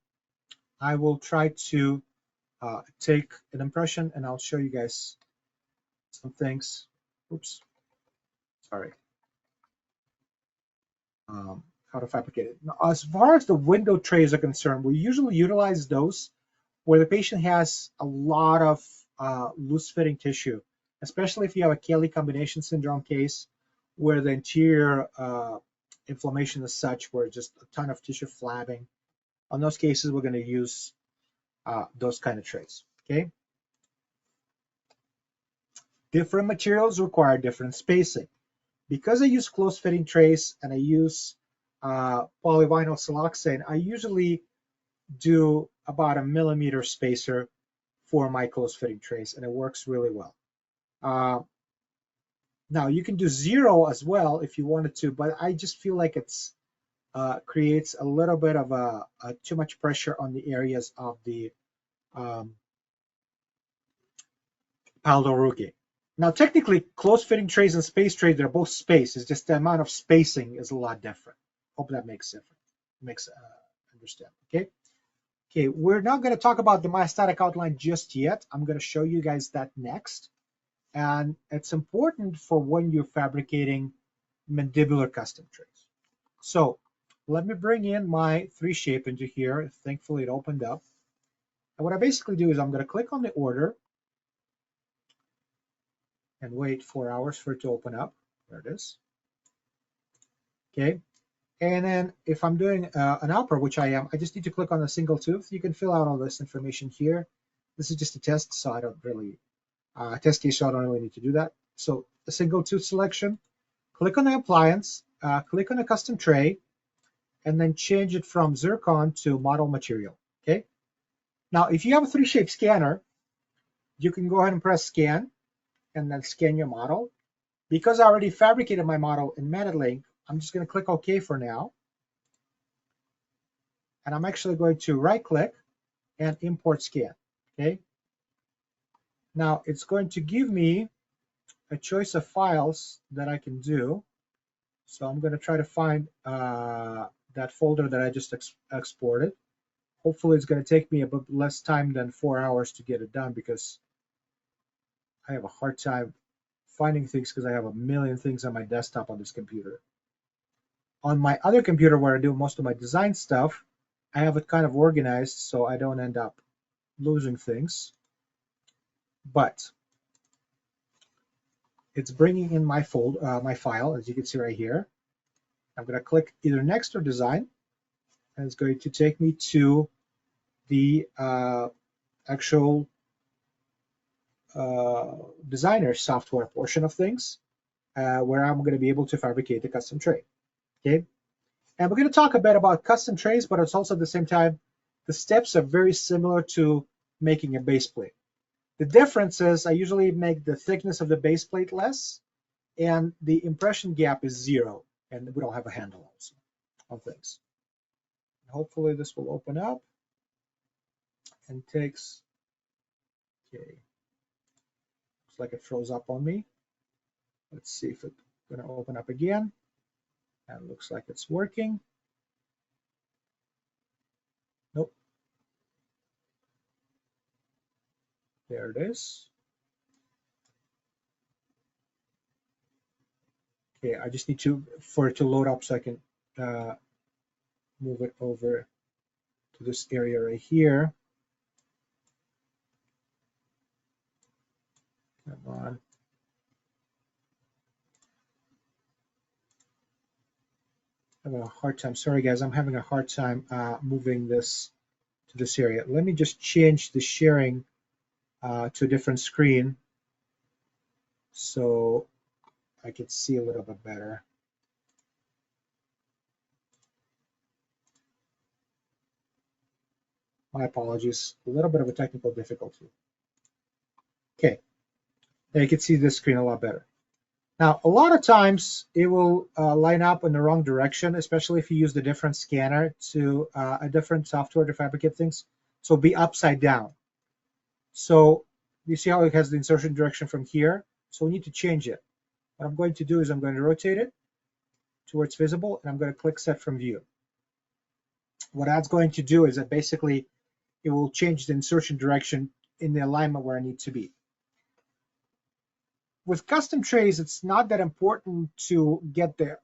I will try to take an impression, and I'll show you guys some things. Oops, sorry. How to fabricate it. Now, as far as the window trays are concerned, we usually utilize those where the patient has a lot of loose fitting tissue, especially if you have a Kelly combination syndrome case where the interior inflammation is such where just a ton of tissue flabbing. On those cases, we're going to use those kind of trays, okay? Different materials require different spacing. Because I use close fitting trays and I use polyvinyl siloxane, I usually do about a millimeter spacer for my close fitting trays, and it works really well. Now you can do 0 as well if you wanted to, but I just feel like it's creates a little bit of a too much pressure on the areas of the um, palatal. Now, technically, close-fitting trays and space trays, they're both space. It's just the amount of spacing is a lot different. Hope that makes understand. Okay. Okay. We're not going to talk about the myostatic outline just yet. I'm going to show you guys that next, and it's important for when you're fabricating mandibular custom trays. So let me bring in my 3Shape into here. Thankfully, it opened up. And what I basically do is I'm going to click on the order and wait 4 hours for it to open up. There it is. Okay. And then if I'm doing an upper, which I am, I just need to click on a single tooth. You can fill out all this information here. This is just a test, so I don't really, test case, so I don't really need to do that. So a single tooth selection, click on the appliance, click on a custom tray, and then change it from zircon to model material. Okay. Now, if you have a 3Shape scanner, you can go ahead and press scan and then scan your model. Because I already fabricated my model in MetaLink, I'm just going to click OK for now. And I'm actually going to right click and import scan. Okay. Now it's going to give me a choice of files that I can do. So I'm going to try to find that folder that I just exported. Hopefully it's going to take me a bit less time than 4 hours to get it done, because I have a hard time finding things because I have a million things on my desktop on this computer. On my other computer where I do most of my design stuff, I have it kind of organized so I don't end up losing things. But it's bringing in my my file, as you can see right here. I'm going to click either next or design, and it's going to take me to the actual designer software portion of things, where I'm going to be able to fabricate the custom tray. Okay, and we're going to talk a bit about custom trays, but it's also at the same time, the steps are very similar to making a base plate. The difference is I usually make the thickness of the base plate less, and the impression gap is 0, and we don't have a handle also on things. Hopefully this will open up and takes, okay, looks like it froze up on me. Let's see if it's going to open up again, and it looks like it's working. Nope. There it is. Okay, I just need for it to load up so I can move it over to this area right here. Come on. I'm having a hard time. Sorry guys, I'm having a hard time moving this to this area. Let me just change the sharing to a different screen so I can see a little bit better. My apologies, a little bit of a technical difficulty. Okay, now you can see this screen a lot better. Now, a lot of times it will line up in the wrong direction, especially if you use the different scanner to a different software to fabricate things. So be upside down. So you see how it has the insertion direction from here? So we need to change it. What I'm going to do is I'm going to rotate it to where it's visible, and I'm going to click Set from View. What that's going to do is that basically it will change the insertion direction in the alignment where I need to be. With custom trays, it's not that important to get the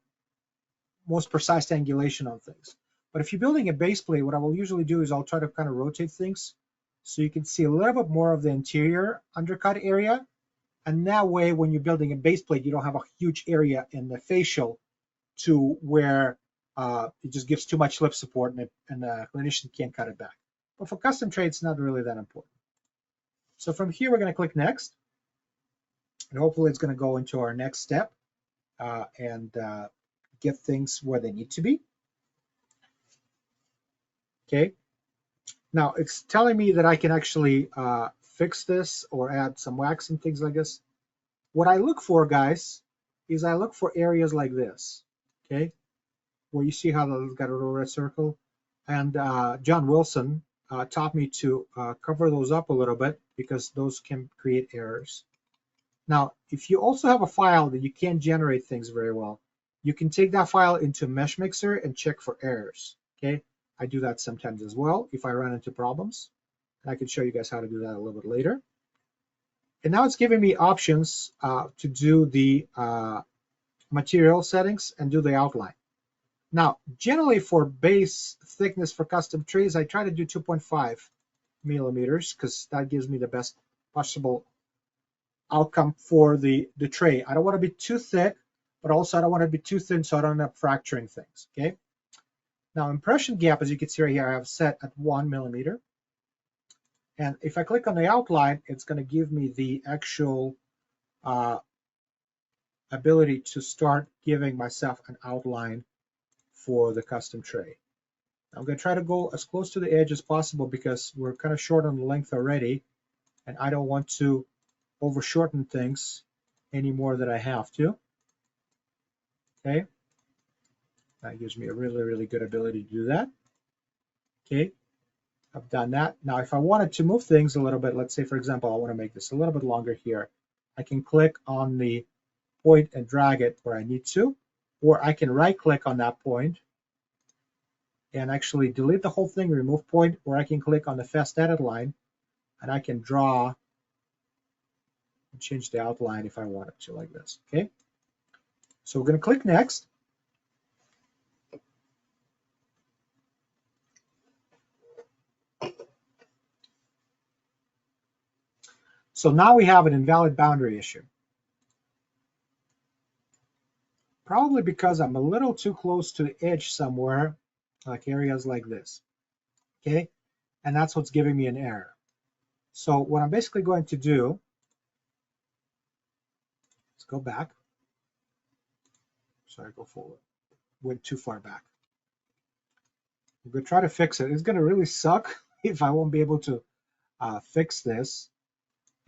most precise angulation on things. But if you're building a base plate, what I will usually do is I'll try to kind of rotate things so you can see a little bit more of the interior undercut area. And that way, when you're building a base plate, you don't have a huge area in the facial to where it just gives too much lip support and the clinician can't cut it back. But for custom tray, it's not really that important. So from here, we're going to click Next. And hopefully it's going to go into our next step and get things where they need to be. Okay. Now it's telling me that I can actually fix this or add some wax and things like this. What I look for, guys, is I look for areas like this, okay, where you see how it's got a little red circle. And John Wilson taught me to cover those up a little bit because those can create errors. Now, if you also have a file that you can't generate things very well, you can take that file into Mesh Mixer and check for errors, okay? I do that sometimes as well if I run into problems. And I can show you guys how to do that a little bit later. And now it's giving me options to do the material settings and do the outline. Now, generally for base thickness for custom trays, I try to do 2.5 millimeters because that gives me the best possible outcome for the tray. I don't want to be too thick, but also I don't want to be too thin so I don't end up fracturing things, okay? Now, impression gap, as you can see right here, I have set at 1 millimeter. And if I click on the outline, it's going to give me the actual ability to start giving myself an outline for the custom tray. I'm going to try to go as close to the edge as possible because we're kind of short on the length already, and I don't want to over shorten things any more than I have to. Okay, that gives me a really, really good ability to do that. Okay, I've done that. Now, if I wanted to move things a little bit, let's say, for example, I want to make this a little bit longer here, I can click on the point and drag it where I need to, or I can right click on that point and actually delete the whole thing, remove point, or I can click on the fast edit line and I can draw and change the outline if I wanted to, like this. Okay, so we're going to click next. So now we have an invalid boundary issue. Probably because I'm a little too close to the edge somewhere, like areas like this. Okay, and that's what's giving me an error. So what I'm basically going to do, let's go back. Sorry, go forward. Went too far back. I'm going to try to fix it. It's going to really suck if I won't be able to fix this.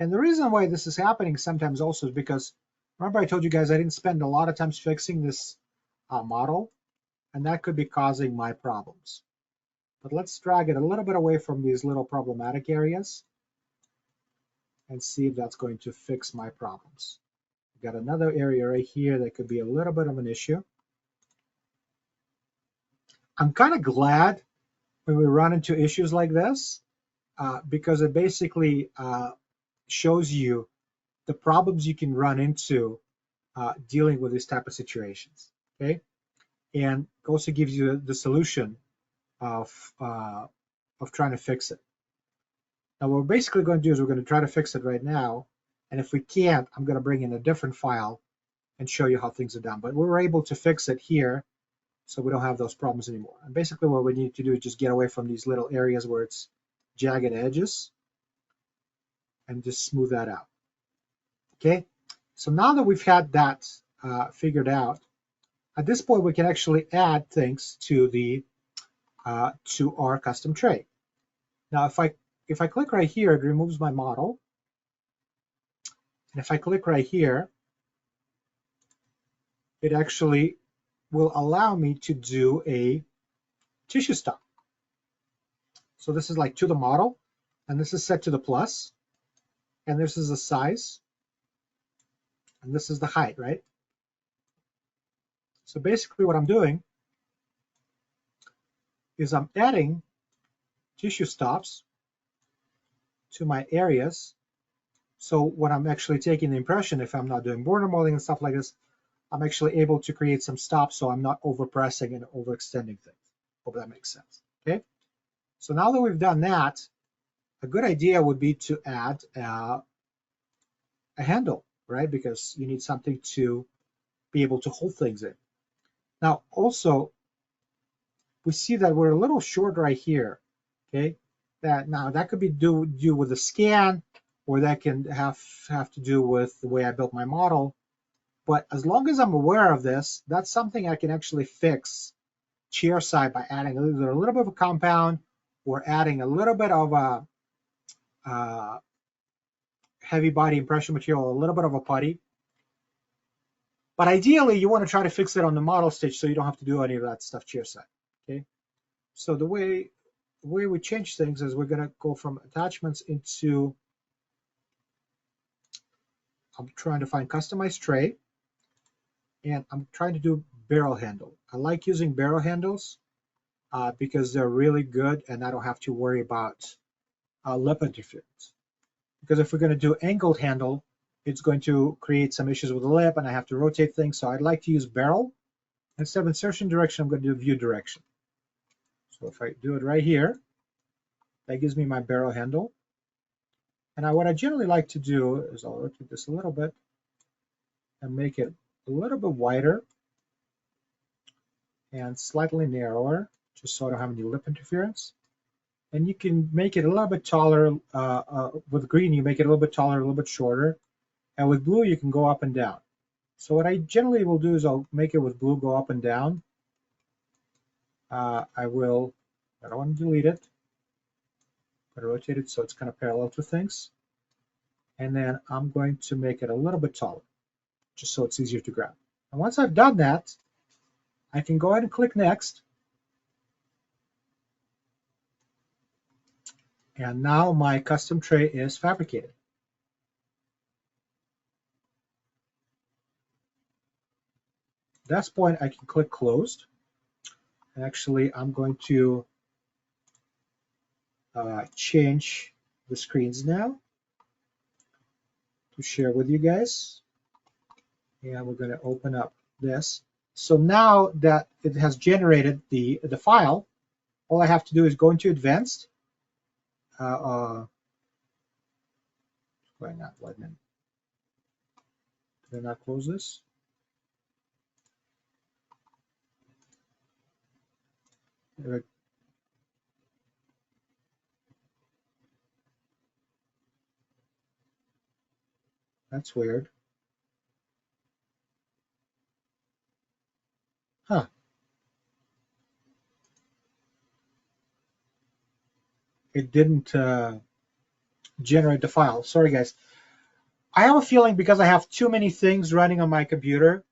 And the reason why this is happening sometimes also is because, remember I told you guys I didn't spend a lot of time fixing this model, and that could be causing my problems. But let's drag it a little bit away from these little problematic areas and see if that's going to fix my problems. We've got another area right here that could be a little bit of an issue. I'm kind of glad when we run into issues like this because it basically shows you the problems you can run into dealing with these type of situations, okay? And also gives you the solution of trying to fix it. Now, what we're basically going to do is we're going to try to fix it right now, and if we can't, I'm going to bring in a different file and show you how things are done. But we were able to fix it here, so we don't have those problems anymore. And basically what we need to do is just get away from these little areas where it's jagged edges and just smooth that out. Okay, so now that we've had that figured out, at this point we can actually add things to the to our custom tray. Now if I click right here, it removes my model, and if I click right here, it actually will allow me to do a tissue stop. So this is like to the model, and this is set to the plus, and this is the size, and this is the height, right? So basically what I'm doing is I'm adding tissue stops to my areas. So when I'm actually taking the impression, if I'm not doing border molding and stuff like this, I'm actually able to create some stops so I'm not overpressing and overextending things. Hope that makes sense. Okay. So now that we've done that, a good idea would be to add a handle, right? Because you need something to be able to hold things in. Now, also, we see that we're a little short right here. Okay. That could be due with the scan, or that can have to do with the way I built my model. But as long as I'm aware of this, that's something I can actually fix chair side by adding either a little bit of a compound or adding a little bit of a heavy body impression material, a little bit of a putty. But ideally, you want to try to fix it on the model stitch so you don't have to do any of that stuff chairside. Okay. So the way we change things is we're going to go from attachments into, I'm trying to find customized tray, and I'm trying to do barrel handle. I like using barrel handles because they're really good and I don't have to worry about lip interference. Because if we're going to do angled handle, it's going to create some issues with the lip and I have to rotate things. So I'd like to use barrel. Instead of insertion direction, I'm going to do view direction. So if I do it right here, that gives me my barrel handle. And what I generally like to do is I'll rotate this a little bit and make it a little bit wider and slightly narrower, just so I don't have any lip interference. And you can make it a little bit taller. With green, you make it a little bit taller, a little bit shorter. And with blue, you can go up and down. So what I generally will do is I'll make it with blue go up and down. I don't want to delete it. I'm going to rotate it so it's kind of parallel to things. And then I'm going to make it a little bit taller, just so it's easier to grab. And once I've done that, I can go ahead and click next. And now my custom tray is fabricated. At this point, I can click closed. And actually, I'm going to change the screens now to share with you guys. And we're going to open up this. So now that it has generated the file, all I have to do is go into advanced. Why not? Why did I not close this? That's weird. Huh. It didn't generate the file. Sorry, guys. I have a feeling because I have too many things running on my computer,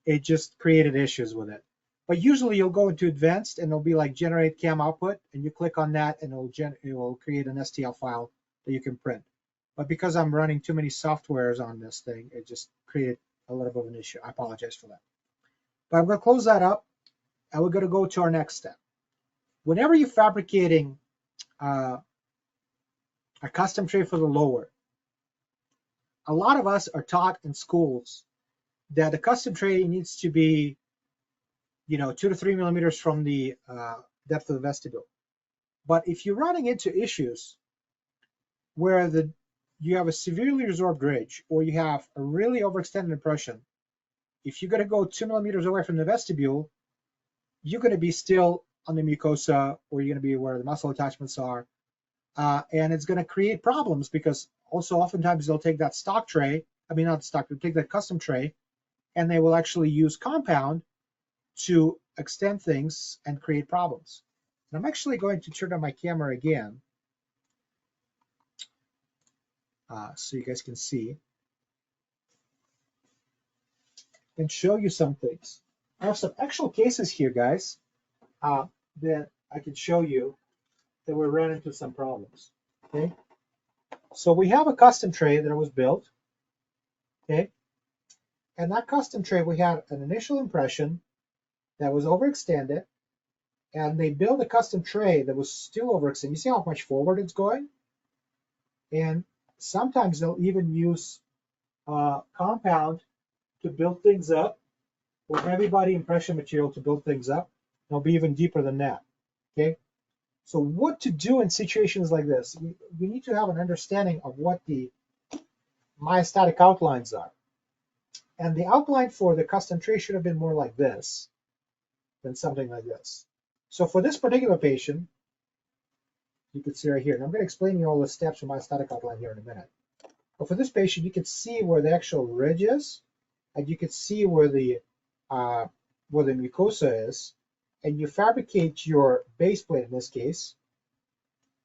it just created issues with it. But usually you'll go into advanced and it'll be like generate cam output, and you click on that and it will create an STL file that you can print. But because I'm running too many softwares on this thing, it just created a little bit of an issue. I apologize for that. But I'm going to close that up, and we're going to go to our next step. Whenever you're fabricating a custom tray for the lower, a lot of us are taught in schools that the custom tray needs to be, 2 to 3 millimeters from the depth of the vestibule. But if you're running into issues where you have a severely resorbed ridge or you have a really overextended impression, if you're going to go 2 millimeters away from the vestibule, you're going to be still on the mucosa, or you're going to be where the muscle attachments are. And it's going to create problems because also oftentimes they'll take that stock tray, not stock, they'll take that custom tray, and they will actually use compound to extend things and create problems. And I'm actually going to turn on my camera again so you guys can see and show you some things. I have some actual cases here, guys, that I can show you that we ran into some problems. Okay, so we have a custom tray that was built. Okay, and that custom tray, we had an initial impression that was overextended, and they built a custom tray that was still overextended. You see how much forward it's going? And sometimes they'll even use compound to build things up, or heavy body impression material to build things up. They'll be even deeper than that. Okay, so what to do in situations like this? We need to have an understanding of what the myostatic outlines are. And the outline for the custom tray should have been more like this than something like this. So for this particular patient, you can see right here, and I'm going to explain you all the steps for myostatic outline here in a minute. But for this patient, you can see where the actual ridge is, and you can see where the mucosa is, and you fabricate your base plate in this case,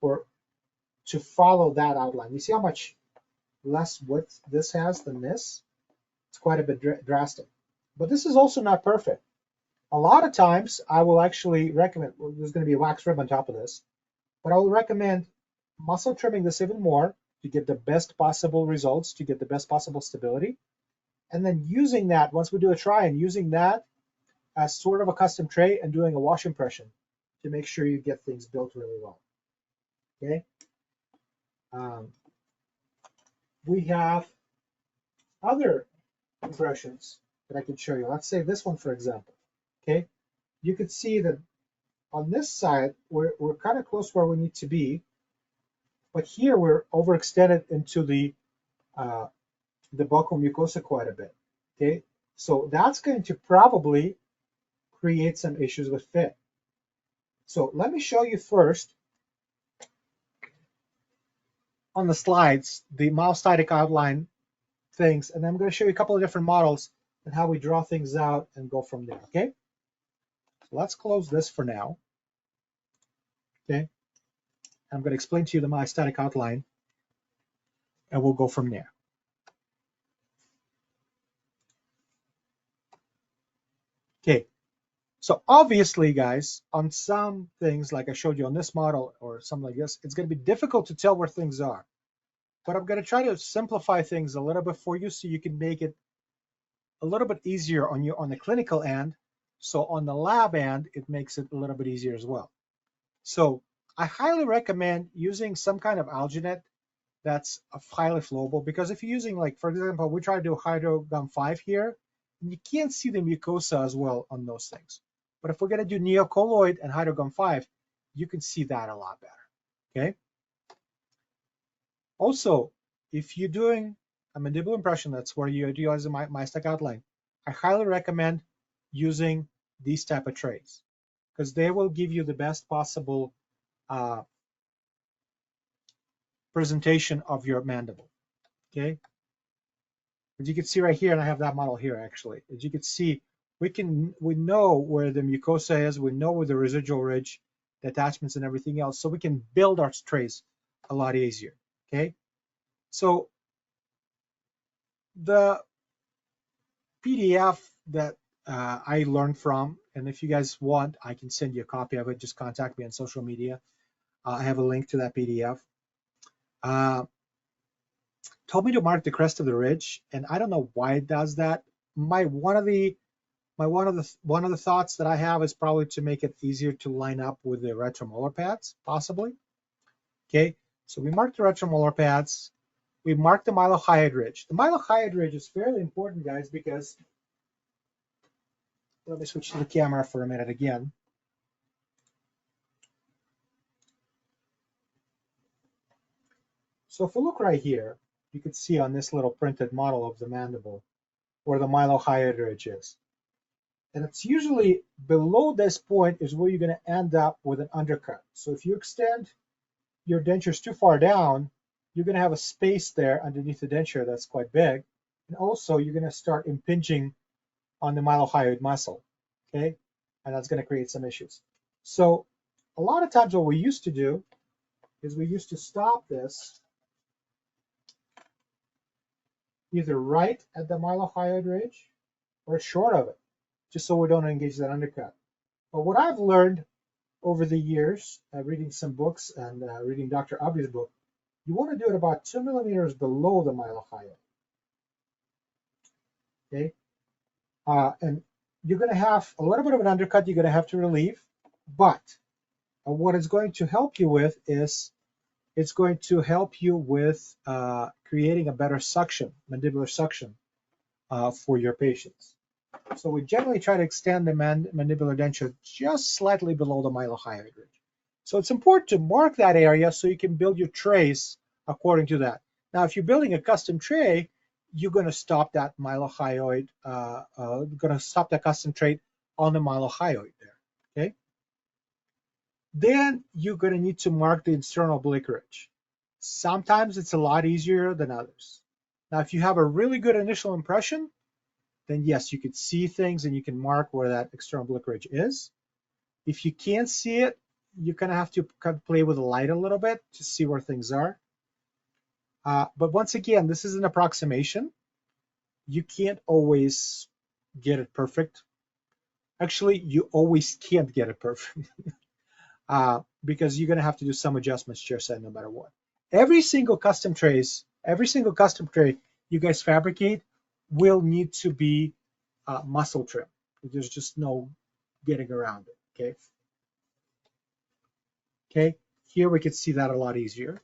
or to follow that outline. You see how much less width this has than this? It's quite a bit drastic. But this is also not perfect. A lot of times I will actually recommend, well, there's going to be a wax rib on top of this, but I will recommend muscle trimming this even more to get the best possible results, to get the best possible stability. And then using that, once we do a try, and using that as sort of a custom tray and doing a wash impression to make sure you get things built really well. Okay. We have other impressions that I can show you. Let's say this one, for example. Okay. You could see that on this side, we're kind of close where we need to be, but here we're overextended into the buccal mucosa quite a bit. Okay. So that's going to probably create some issues with fit. So let me show you first on the slides the myostatic outline things, and then I'm going to show you a couple of different models and how we draw things out and go from there. Okay, so let's close this for now. Okay, I'm going to explain to you the myostatic outline, and we'll go from there. Okay, so obviously, guys, on some things like I showed you on this model or something like this, it's going to be difficult to tell where things are. But I'm going to try to simplify things a little bit for you so you can make it a little bit easier on the clinical end. So on the lab end, it makes it a little bit easier as well. So I highly recommend using some kind of alginate that's highly flowable, because if you're using, like, for example, we try to do hydrogum 5 here, and you can't see the mucosa as well on those things. But if we're going to do neocolloid and hydrogum 5, you can see that a lot better. Okay. Also, if you're doing a mandibular impression, that's where you're utilizing my myostatic outline, I highly recommend using these type of trays, because they will give you the best possible presentation of your mandible. Okay. As you can see right here, and I have that model here actually. As you can see, we know where the mucosa is, we know where the residual ridge, the attachments, and everything else, so we can build our trays a lot easier. Okay. So the PDF that I learned from, and if you guys want, I can send you a copy of it. Just contact me on social media. I have a link to that PDF. Told me to mark the crest of the ridge, and I don't know why it does that. One of the thoughts that I have is probably to make it easier to line up with the retromolar pads, possibly. Okay, so we mark the retromolar pads. We mark the mylohyoid ridge. The mylohyoid ridge is fairly important, guys, because, let me switch to the camera for a minute again. So if we look right here, you can see on this little printed model of the mandible where the mylohyoid ridge is. And it's usually below this point is where you're going to end up with an undercut. So if you extend your dentures too far down, you're going to have a space there underneath the denture that's quite big. And also you're going to start impinging on the mylohyoid muscle, okay? And that's going to create some issues. So a lot of times what we used to do is we used to stop this either right at the mylohyoid ridge or short of it, just so we don't engage that undercut. But what I've learned over the years, reading some books and reading Dr. Abi's book, you want to do it about 2 millimeters below the mylohyoid. Okay, and you're going to have a little bit of an undercut you're going to have to relieve, but what it's going to help you with is it's going to help you with creating a better suction, mandibular suction for your patients. So we generally try to extend the mandibular denture just slightly below the mylohyoid ridge. So it's important to mark that area so you can build your trays according to that. Now, if you're building a custom tray, you're going to stop that mylohyoid, going to stop that custom tray on the mylohyoid there, okay? Then you're going to need to mark the external oblique ridge. Sometimes it's a lot easier than others. Now, if you have a really good initial impression, then yes, you could see things and you can mark where that external oblique ridge is. If you can't see it, you're going to have to kind of play with the light a little bit to see where things are. But once again, this is an approximation. You can't always get it perfect. Actually, you always can't get it perfect because you're going to have to do some adjustments to your set no matter what. Every single custom tray you guys fabricate will need to be muscle trim. There's just no getting around it. Okay. Okay. Here we can see that a lot easier.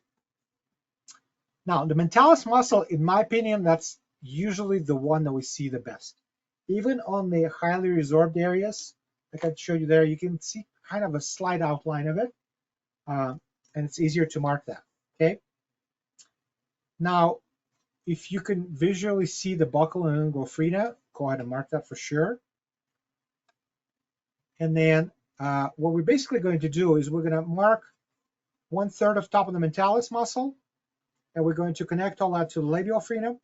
Now, the mentalis muscle, in my opinion, that's usually the one that we see the best. Even on the highly resorbed areas, like I showed you there, you can see kind of a slight outline of it, and it's easier to mark that. Okay. Now, if you can visually see the buccal and lingual frena, go ahead and mark that for sure. And then what we're basically going to do is we're going to mark 1/3 of top of the mentalis muscle, and we're going to connect all that to the labial frenum,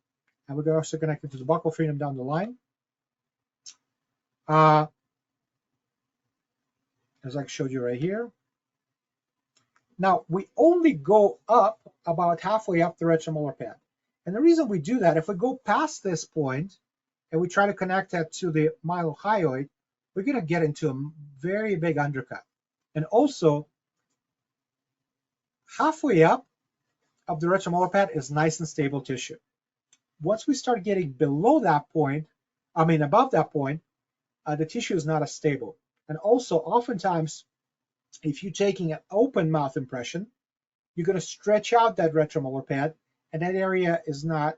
and we're going to also connect it to the buccal frenum down the line. As I showed you right here. Now, we only go up about halfway up the retromolar pad. And the reason we do that, if we go past this point and we try to connect that to the mylohyoid, we're going to get into a very big undercut. And also, halfway up of the retromolar pad is nice and stable tissue. Once we start getting below that point, above that point, the tissue is not as stable. And also, oftentimes, if you're taking an open mouth impression, you're going to stretch out that retromolar pad, and that area is not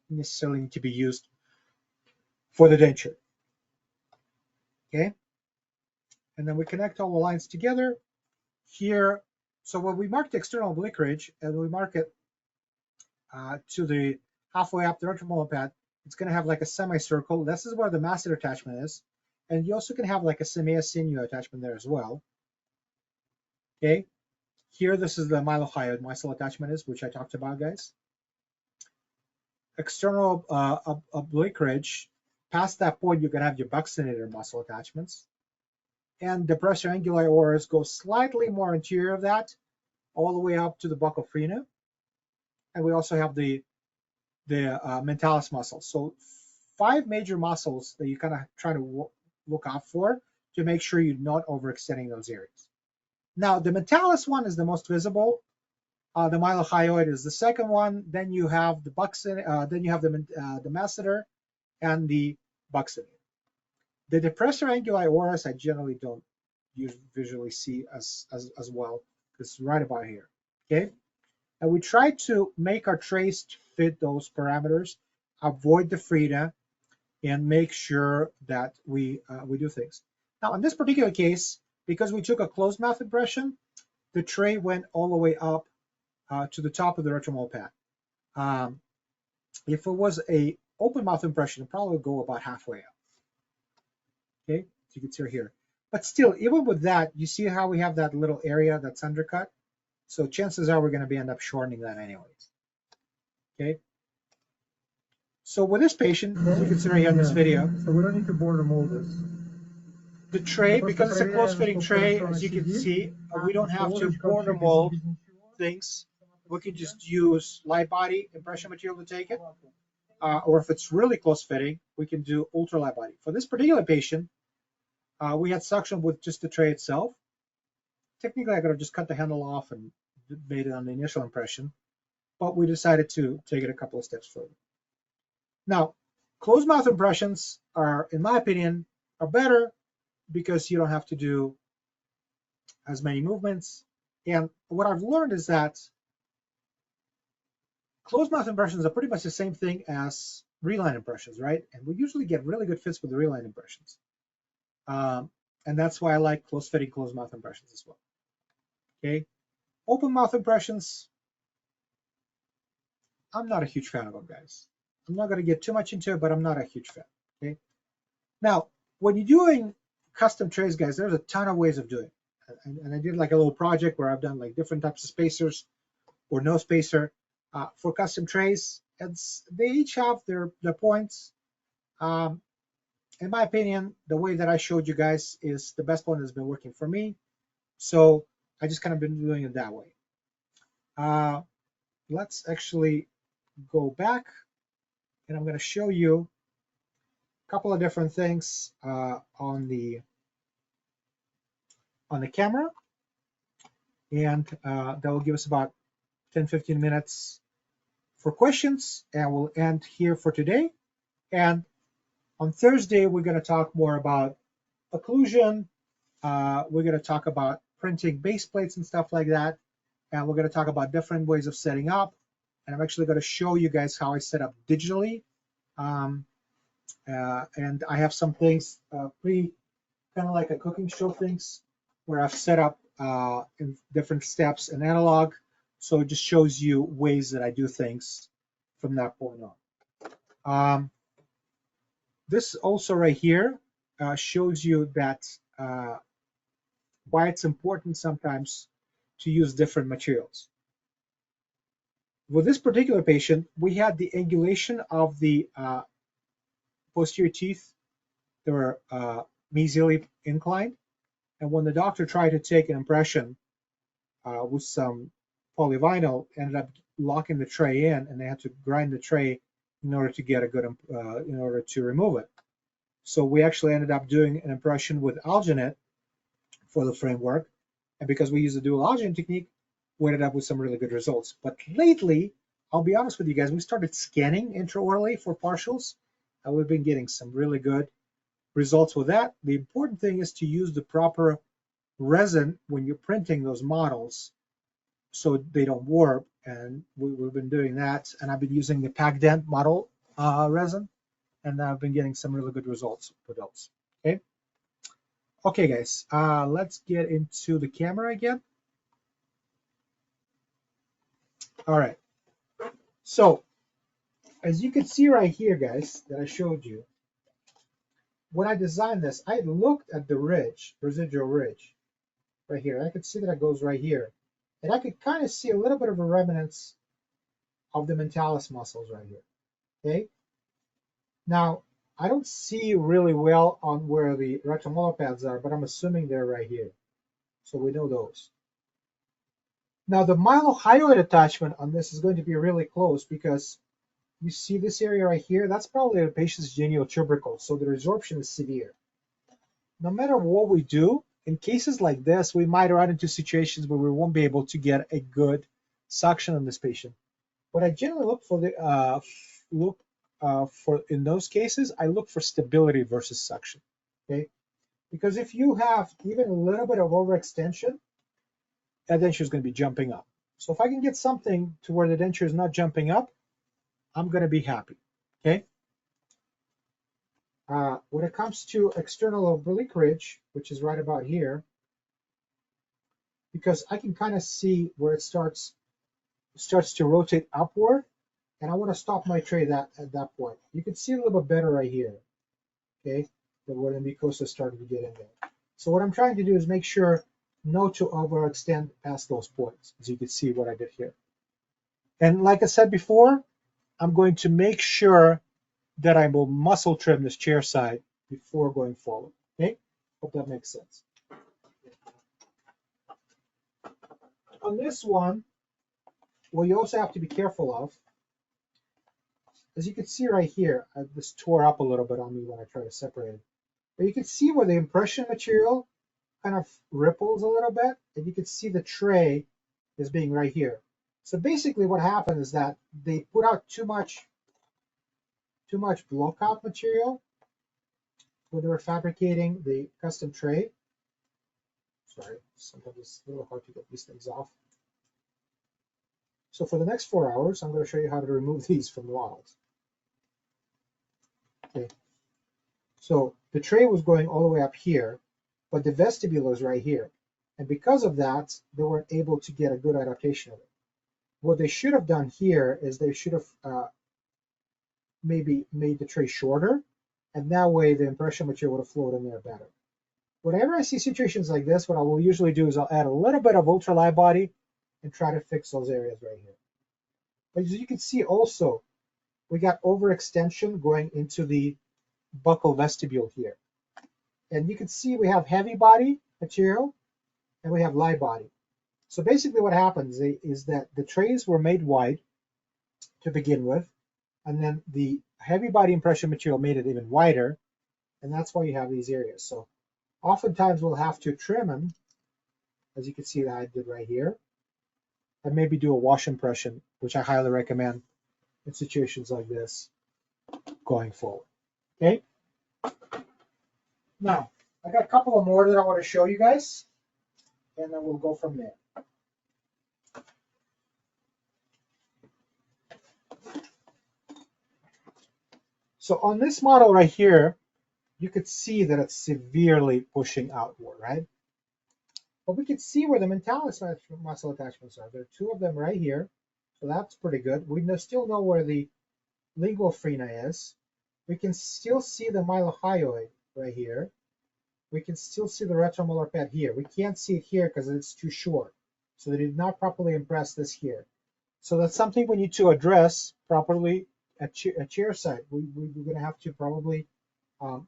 necessarily to be used for the denture. Okay? And then we connect all the lines together here. So when we mark the external oblique ridge and we mark it to the halfway up the retromolar pad, it's going to have like a semicircle. This is where the masseter attachment is. And you also can have like a semea sinew attachment there as well. Okay, here this is the mylohyoid muscle attachment is, which I talked about, guys. External oblique ridge, past that point you're going to have your buccinator muscle attachments. And the depressor anguli oris goes slightly more interior of that, all the way up to the buccal frena. And we also have the mentalis muscle. So 5 major muscles that you kind of try to look out for to make sure you're not overextending those areas. Now, the mentalis one is the most visible. The mylohyoid is the second one. Then you have the then you have the masseter and the buccinator. The depressor anguli oris I generally don't visually see as well. It's right about here. Okay, and we try to make our trays to fit those parameters, avoid the frena, and make sure that we do things. Now, in this particular case, because we took a closed mouth impression, the tray went all the way up to the top of the retromolar pad. If it was a open mouth impression, it probably would go about halfway up. Okay, so you can see here. But still, even with that, you see how we have that little area that's undercut? So chances are we're going to end up shortening that anyways. Okay. So with this patient, as you can see right here in this video, so we don't need to border mold this. The tray, because it's a close-fitting tray, as you can see, we don't have to border mold things. We can just use light body impression material to take it. Or if it's really close-fitting, we can do ultra light body. For this particular patient, we had suction with just the tray itself. Technically, I could have just cut the handle off and made it on the initial impression, but we decided to take it a couple of steps further. Now, closed mouth impressions are, in my opinion, are better because you don't have to do as many movements. And what I've learned is that closed mouth impressions are pretty much the same thing as reline impressions, right? And we usually get really good fits with the reline impressions. And that's why I like close-fitting closed mouth impressions as well. Okay, open mouth impressions, I'm not a huge fan of them, guys. I'm not going to get too much into it, but I'm not a huge fan. Okay, now when you're doing custom trays, guys, there's a ton of ways of doing it. And I did like a little project where I've done like different types of spacers or no spacer for custom trays. And they each have their points. In my opinion, the way that I showed you guys is the best one that's been working for me. So I just kind of been doing it that way. Let's actually go back, and I'm going to show you couple of different things on the camera, and that will give us about 10-15 minutes for questions, and we'll end here for today. And on Thursday, we're going to talk more about occlusion. We're going to talk about printing base plates and stuff like that. And we're going to talk about different ways of setting up. And I'm actually going to show you guys how I set up digitally. And I have some things kind of like a cooking show things where I've set up in different steps in analog. So it just shows you ways that I do things from that point on. This also right here shows you that why it's important sometimes to use different materials. With this particular patient, we had the angulation of the posterior teeth. They were mesially inclined. And when the doctor tried to take an impression with some polyvinyl, ended up locking the tray in, and they had to grind the tray in order to get a good, in order to remove it. So we actually ended up doing an impression with alginate for the framework. And because we use the dual alginate technique, we ended up with some really good results. But lately, I'll be honest with you guys, we started scanning intraorally for partials, and we've been getting some really good results with that. The important thing is to use the proper resin when you're printing those models so they don't warp, and we've been doing that. And I've been using the PacDent model resin, and I've been getting some really good results with those. Okay, guys, let's get into the camera again. All right, so as you can see right here, guys, that I showed you, when I designed this, I looked at the ridge, residual ridge, right here. I could see that it goes right here. And I could kind of see a little bit of a remnants of the mentalis muscles right here, okay? Now, I don't see really well on where the rectomolar pads are, but I'm assuming they're right here. So we know those. Now, the mylohyoid attachment on this is going to be really close because you see this area right here, that's probably the patient's genial tubercle, so the resorption is severe. No matter what we do, in cases like this, we might run into situations where we won't be able to get a good suction on this patient. What I generally look for in those cases, I look for stability versus suction, okay? Because if you have even a little bit of overextension, that denture is going to be jumping up. So if I can get something to where the denture is not jumping up, I'm going to be happy, okay? When it comes to external oblique ridge, which is right about here, because I can kind of see where it starts to rotate upward, and I want to stop my tray at that point. You can see a little bit better right here, okay, where the mucosa started to get in there. So what I'm trying to do is make sure not to overextend past those points, as you can see what I did here. And like I said before, I'm going to make sure that I will muscle trim this chair side before going forward, okay? Hope that makes sense. On this one, what you also have to be careful of, as you can see right here, this tore up a little bit on me when I try to separate it. But you can see where the impression material kind of ripples a little bit, and you can see the tray is being right here. So basically what happened is that they put out too much block-out material when they were fabricating the custom tray. Sorry, sometimes it's a little hard to get these things off. So for the next 4 hours, I'm going to show you how to remove these from the models. Okay. So the tray was going all the way up here, but the vestibule is right here. And because of that, they weren't able to get a good adaptation of it. What they should have done here is they should have maybe made the tray shorter, and that way the impression material would have flowed in there better. Whenever I see situations like this, what I will usually do is I'll add a little bit of ultralight body and try to fix those areas right here. But as you can see also, we got overextension going into the buccal vestibule here. And you can see we have heavy body material and we have light body. So basically what happens is that the trays were made wide to begin with, and then the heavy body impression material made it even wider, and that's why you have these areas. So oftentimes we'll have to trim them, as you can see that I did right here, and maybe do a wash impression, which I highly recommend in situations like this going forward. Okay. Now, I got a couple of more that I want to show you guys, and then we'll go from there. So on this model right here, you could see that it's severely pushing outward, right? But we can see where the mentalis muscle attachments are. There are two of them right here, so that's pretty good. We still know where the lingual frena is. We can still see the mylohyoid right here. We can still see the retromolar pad here. We can't see it here because it's too short. So they did not properly impress this here. So that's something we need to address properly at chair side. We're going to have to probably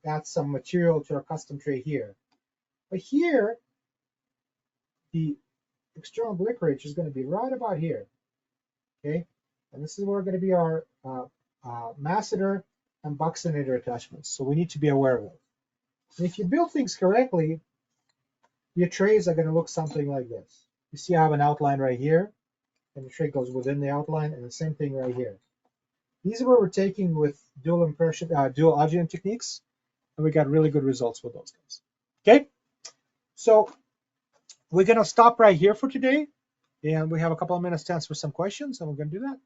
add some material to our custom tray here. But here, the external oblique ridge is going to be right about here. Okay, and this is where going to be our masseter and buccinator attachments. So we need to be aware of it. And if you build things correctly, your trays are going to look something like this. You see I have an outline right here, and the tray goes within the outline, and the same thing right here. These are what we're taking with dual agent techniques, and we got really good results with those guys. Okay, so we're going to stop right here for today, and we have a couple of minutes to answer some questions, and we're going to do that.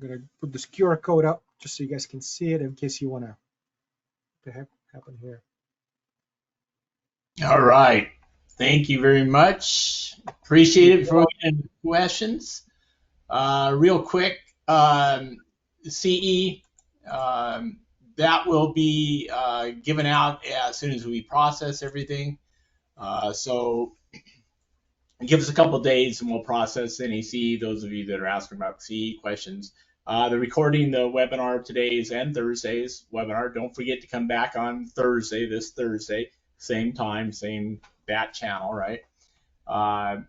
I'm going to put this QR code up just so you guys can see it in case you want to. What the heck happened here? All right. Thank you very much. Appreciate it for any questions. Real quick, CE, that will be given out as soon as we process everything. So give us a couple of days and we'll process any CE, those of you that are asking about CE questions. The recording the webinar today's and Thursday's webinar. Don't forget to come back on Thursday, this Thursday, same time, same that channel, right?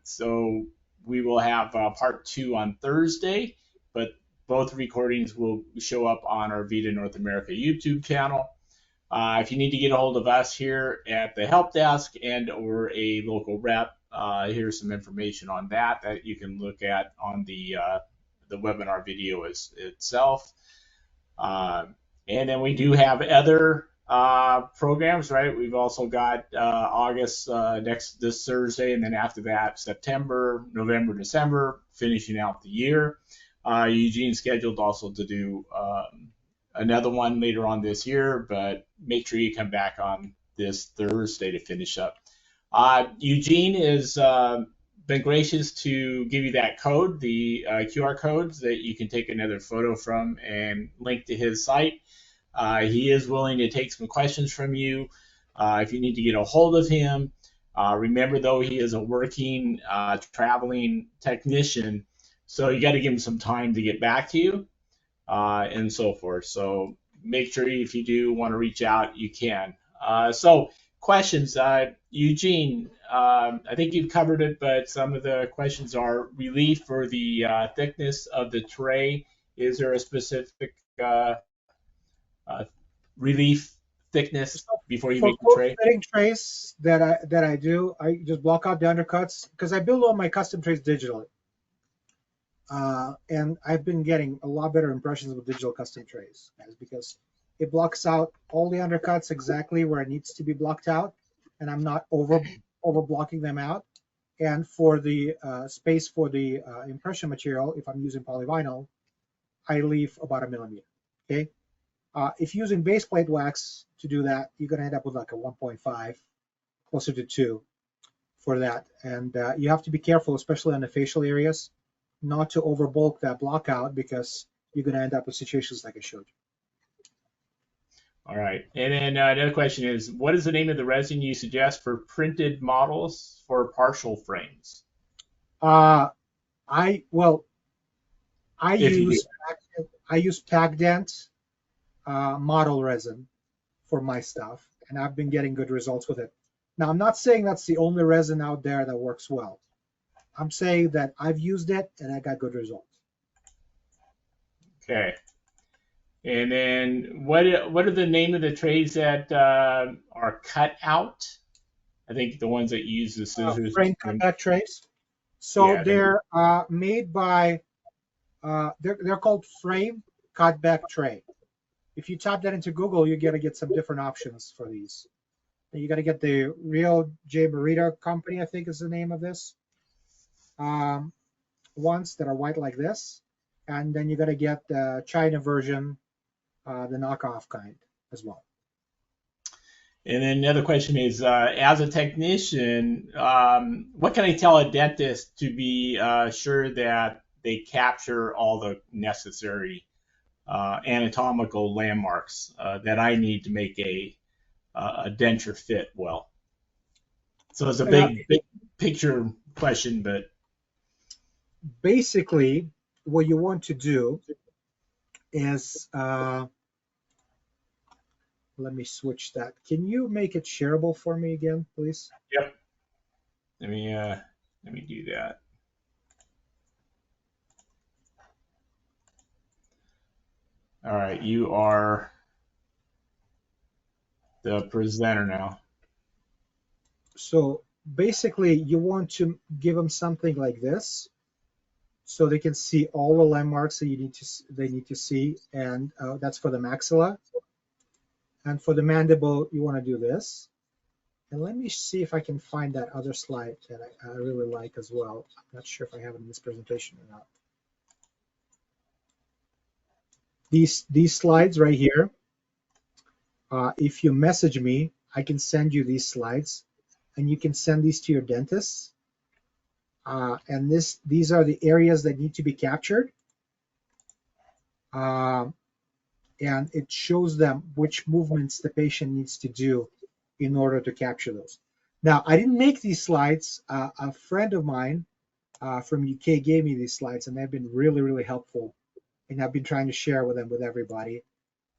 So we will have part 2 on Thursday, but both recordings will show up on our VITA North America YouTube channel. If you need to get a hold of us here at the help desk and or a local rep, here's some information on that you can look at on the webinar video itself. And then we do have other programs, right? We've also got August this Thursday, and then after that September, November, December, finishing out the year. Eugene scheduled also to do another one later on this year, but make sure you come back on this Thursday to finish up. Eugene has been gracious to give you that code, the QR codes that you can take another photo from and link to his site. He is willing to take some questions from you if you need to get a hold of him. Remember, though, he is a working, traveling technician, so you got to give him some time to get back to you and so forth. So make sure if you do want to reach out, you can. So questions, Eugene, I think you've covered it, but some of the questions are relief for the thickness of the tray. Is there a specific relief thickness before you make the tray? Fitting trays that I do, I just block out the undercuts because I build all my custom trays digitally. And I've been getting a lot better impressions with digital custom trays, guys, because it blocks out all the undercuts exactly where it needs to be blocked out, and I'm not over blocking them out. And for the space for the impression material, if I'm using polyvinyl, I leave about 1 millimeter. Okay. If using base plate wax to do that, you're going to end up with like a 1.5, closer to 2 for that. And you have to be careful, especially on the facial areas, not to overbulk that block out because you're going to end up with situations like I showed you. All right. And then another question is, what is the name of the resin you suggest for printed models for partial frames? I use PacDent model resin for my stuff, and I've been getting good results with it. Now, I'm not saying that's the only resin out there that works well. I'm saying that I've used it and I got good results. Okay. And then what are the name of the trays that are cut out? I think the ones that use the scissors. Frame cutback trays. So Yeah. they're made by, they're called frame cutback tray. If you type that into Google, you're gonna get some different options for these. You got to get the Real J Burrito Company, I think is the name of this. Ones that are white like this, and then you got to get the China version, the knockoff kind as well. And then another question is, as a technician, what can I tell a dentist to be sure that they capture all the necessary anatomical landmarks that I need to make a denture fit well? So it's a big picture question, but basically, what you want to do is, let me switch that. Can you make it shareable for me again, please? yep. Let me do that. All right, you are the presenter now. So basically, you want to give them something like this, so they can see all the landmarks that they need to see, and that's for the maxilla. And for the mandible, you want to do this. And let me see if I can find that other slide that I really like as well. I'm not sure if I have it in this presentation or not. These slides right here, if you message me, I can send you these slides, and you can send these to your dentist. And these are the areas that need to be captured. And it shows them which movements the patient needs to do in order to capture those. Now, I didn't make these slides. A friend of mine from UK gave me these slides, and they've been really, really helpful. And I've been trying to share with them with everybody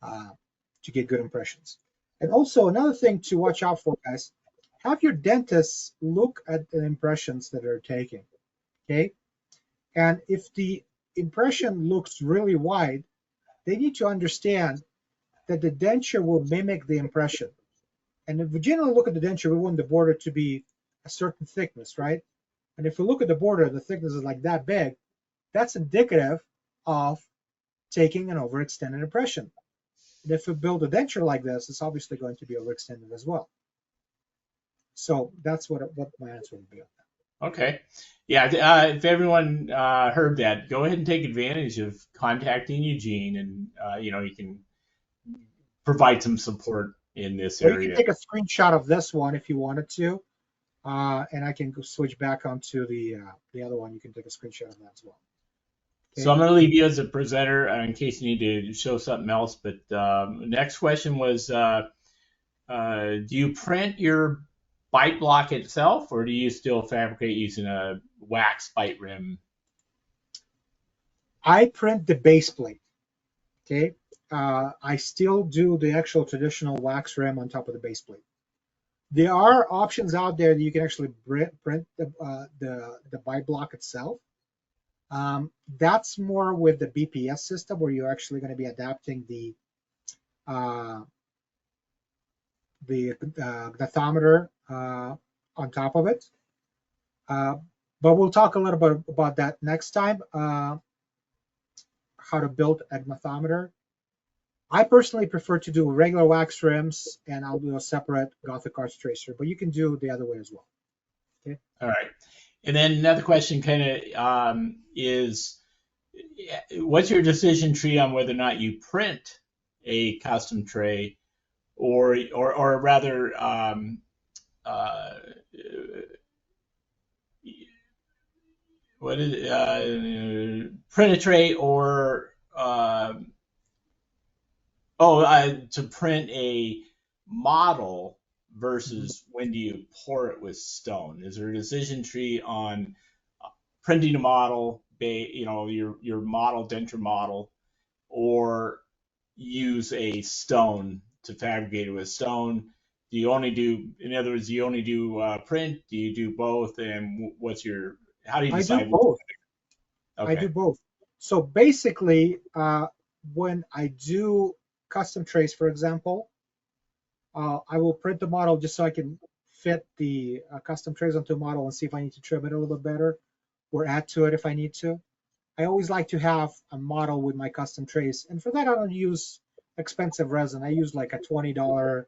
to get good impressions. And also another thing to watch out for, guys, have your dentists look at the impressions that they're taking, okay? And if the impression looks really wide, they need to understand that the denture will mimic the impression. And if we generally look at the denture, we want the border to be a certain thickness, right? And if we look at the border, the thickness is like that big, that's indicative of taking an overextended impression. And if we build a denture like this, it's obviously going to be overextended as well. So that's what my answer would be on that. Okay. Yeah, if everyone heard that, go ahead and take advantage of contacting Eugene, and you can provide some support in this Well, you can area. take a screenshot of this one if you wanted to, and I can switch back onto the other one. You can take a screenshot of that as well. Okay. So I'm going to leave you as a presenter in case you need to show something else. But next question was, do you print your bite block itself, or do you still fabricate using a wax bite rim? I print the base plate. Okay. I still do the actual traditional wax rim on top of the base plate. There are options out there that you can actually print the bite block itself. That's more with the BPS system, where you're actually going to be adapting the gnathometer on top of it. But we'll talk a little bit about that next time, how to build a gnathometer. I personally prefer to do regular wax rims, and I'll do a separate Gothic arch tracer, but you can do the other way as well. Okay. All right. And then another question kind of is, what's your decision tree on whether or not you print a custom tray, or rather what is print a tray, or to print a model versus when do you pour it with stone? Is there a decision tree on printing a model, your model denture model, or use a stone to fabricate it with stone? Do you only do, in other words, do you only do print? Do you do both? And what's your how do you I do decide which? both. I Okay. do both. So basically, when I do custom trays, for example, I will print the model just so I can fit the custom trays onto a model and see if I need to trim it a little bit better or add to it if I need to. I always like to have a model with my custom trays, and for that I don't use expensive resin. I use like a $20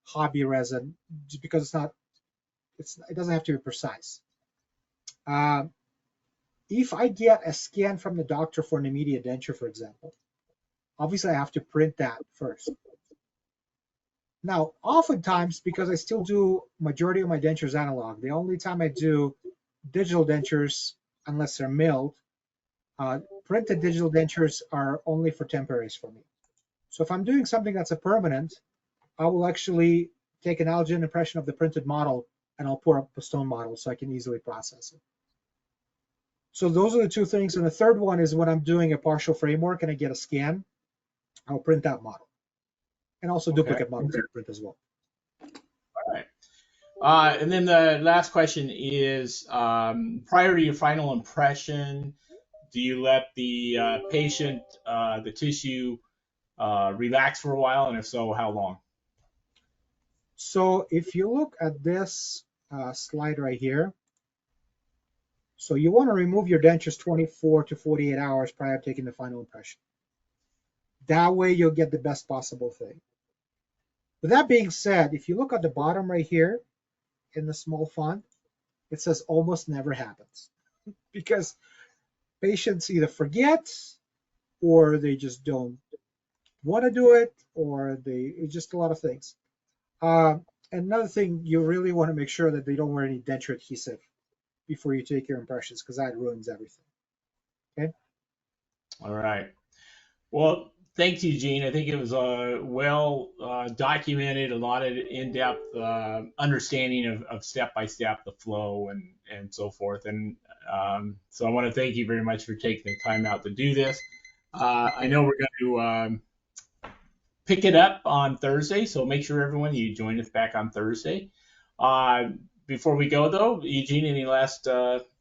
hobby resin just because it doesn't have to be precise. Uh, if I get a scan from the doctor for an immediate denture, for example, obviously I have to print that first. Now, oftentimes, because I still do majority of my dentures analog, the only time I do digital dentures, unless they're milled, printed digital dentures are only for temporaries for me. So if I'm doing something that's a permanent, I will actually take an allogen impression of the printed model and I'll pour up a stone model so I can easily process it. So those are the two things. And the third one is when I'm doing a partial framework and I get a scan, I'll print that model. And also Okay. duplicate models I print as well. All right. And then the last question is, prior to your final impression, do you let the patient, the tissue, relax for a while? And if so, how long? So if you look at this slide right here, so you want to remove your dentures 24 to 48 hours prior to taking the final impression. That way you'll get the best possible thing. With that being said, if you look at the bottom right here in the small font, it says almost never happens because patients either forget or they just don't want to do it, or it's just a lot of things. Another thing, you really want to make sure that they don't wear any denture adhesive before you take your impressions because that ruins everything. Okay. All right. Well, thanks, Eugene. I think it was well documented, a lot of in-depth understanding of step-by-step the flow and so forth. And so I want to thank you very much for taking the time out to do this. I know we're going to pick it up on Thursday, so make sure everyone you join us back on Thursday. Before we go, though, Eugene, any last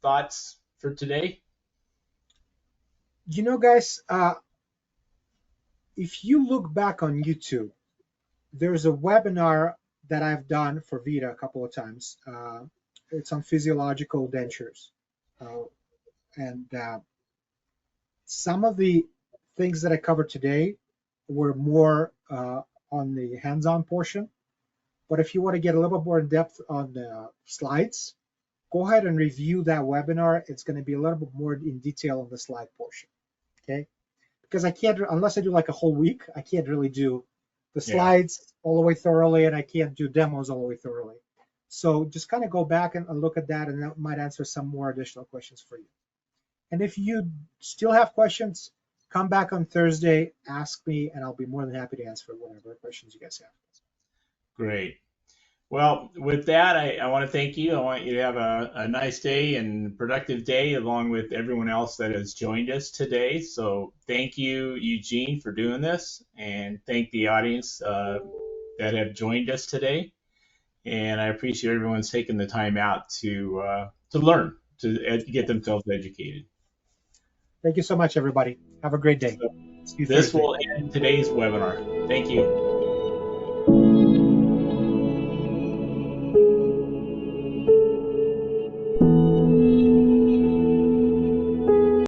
thoughts for today? Guys, if you look back on YouTube, there's a webinar that I've done for VITA a couple of times. It's on physiological dentures. And some of the things that I covered today were more on the hands-on portion. But if you want to get a little bit more in depth on the slides, go ahead and review that webinar. It's going to be a little bit more in detail on the slide portion. Okay? Because I can't, unless I do like a whole week, I can't really do the slides all the way thoroughly, and I can't do demos all the way thoroughly. So just kind of go back and look at that, and that might answer some more additional questions for you. And if you still have questions, come back on Thursday, ask me, and I'll be more than happy to answer whatever questions you guys have. Great. Well, with that, I want to thank you. I want you to have a nice day and productive day along with everyone else that has joined us today. So thank you, Eugene, for doing this, and thank the audience that have joined us today. And I appreciate everyone's taking the time out to learn, to get themselves educated. Thank you so much, everybody. Have a great day. So this will end today's webinar. Thank you.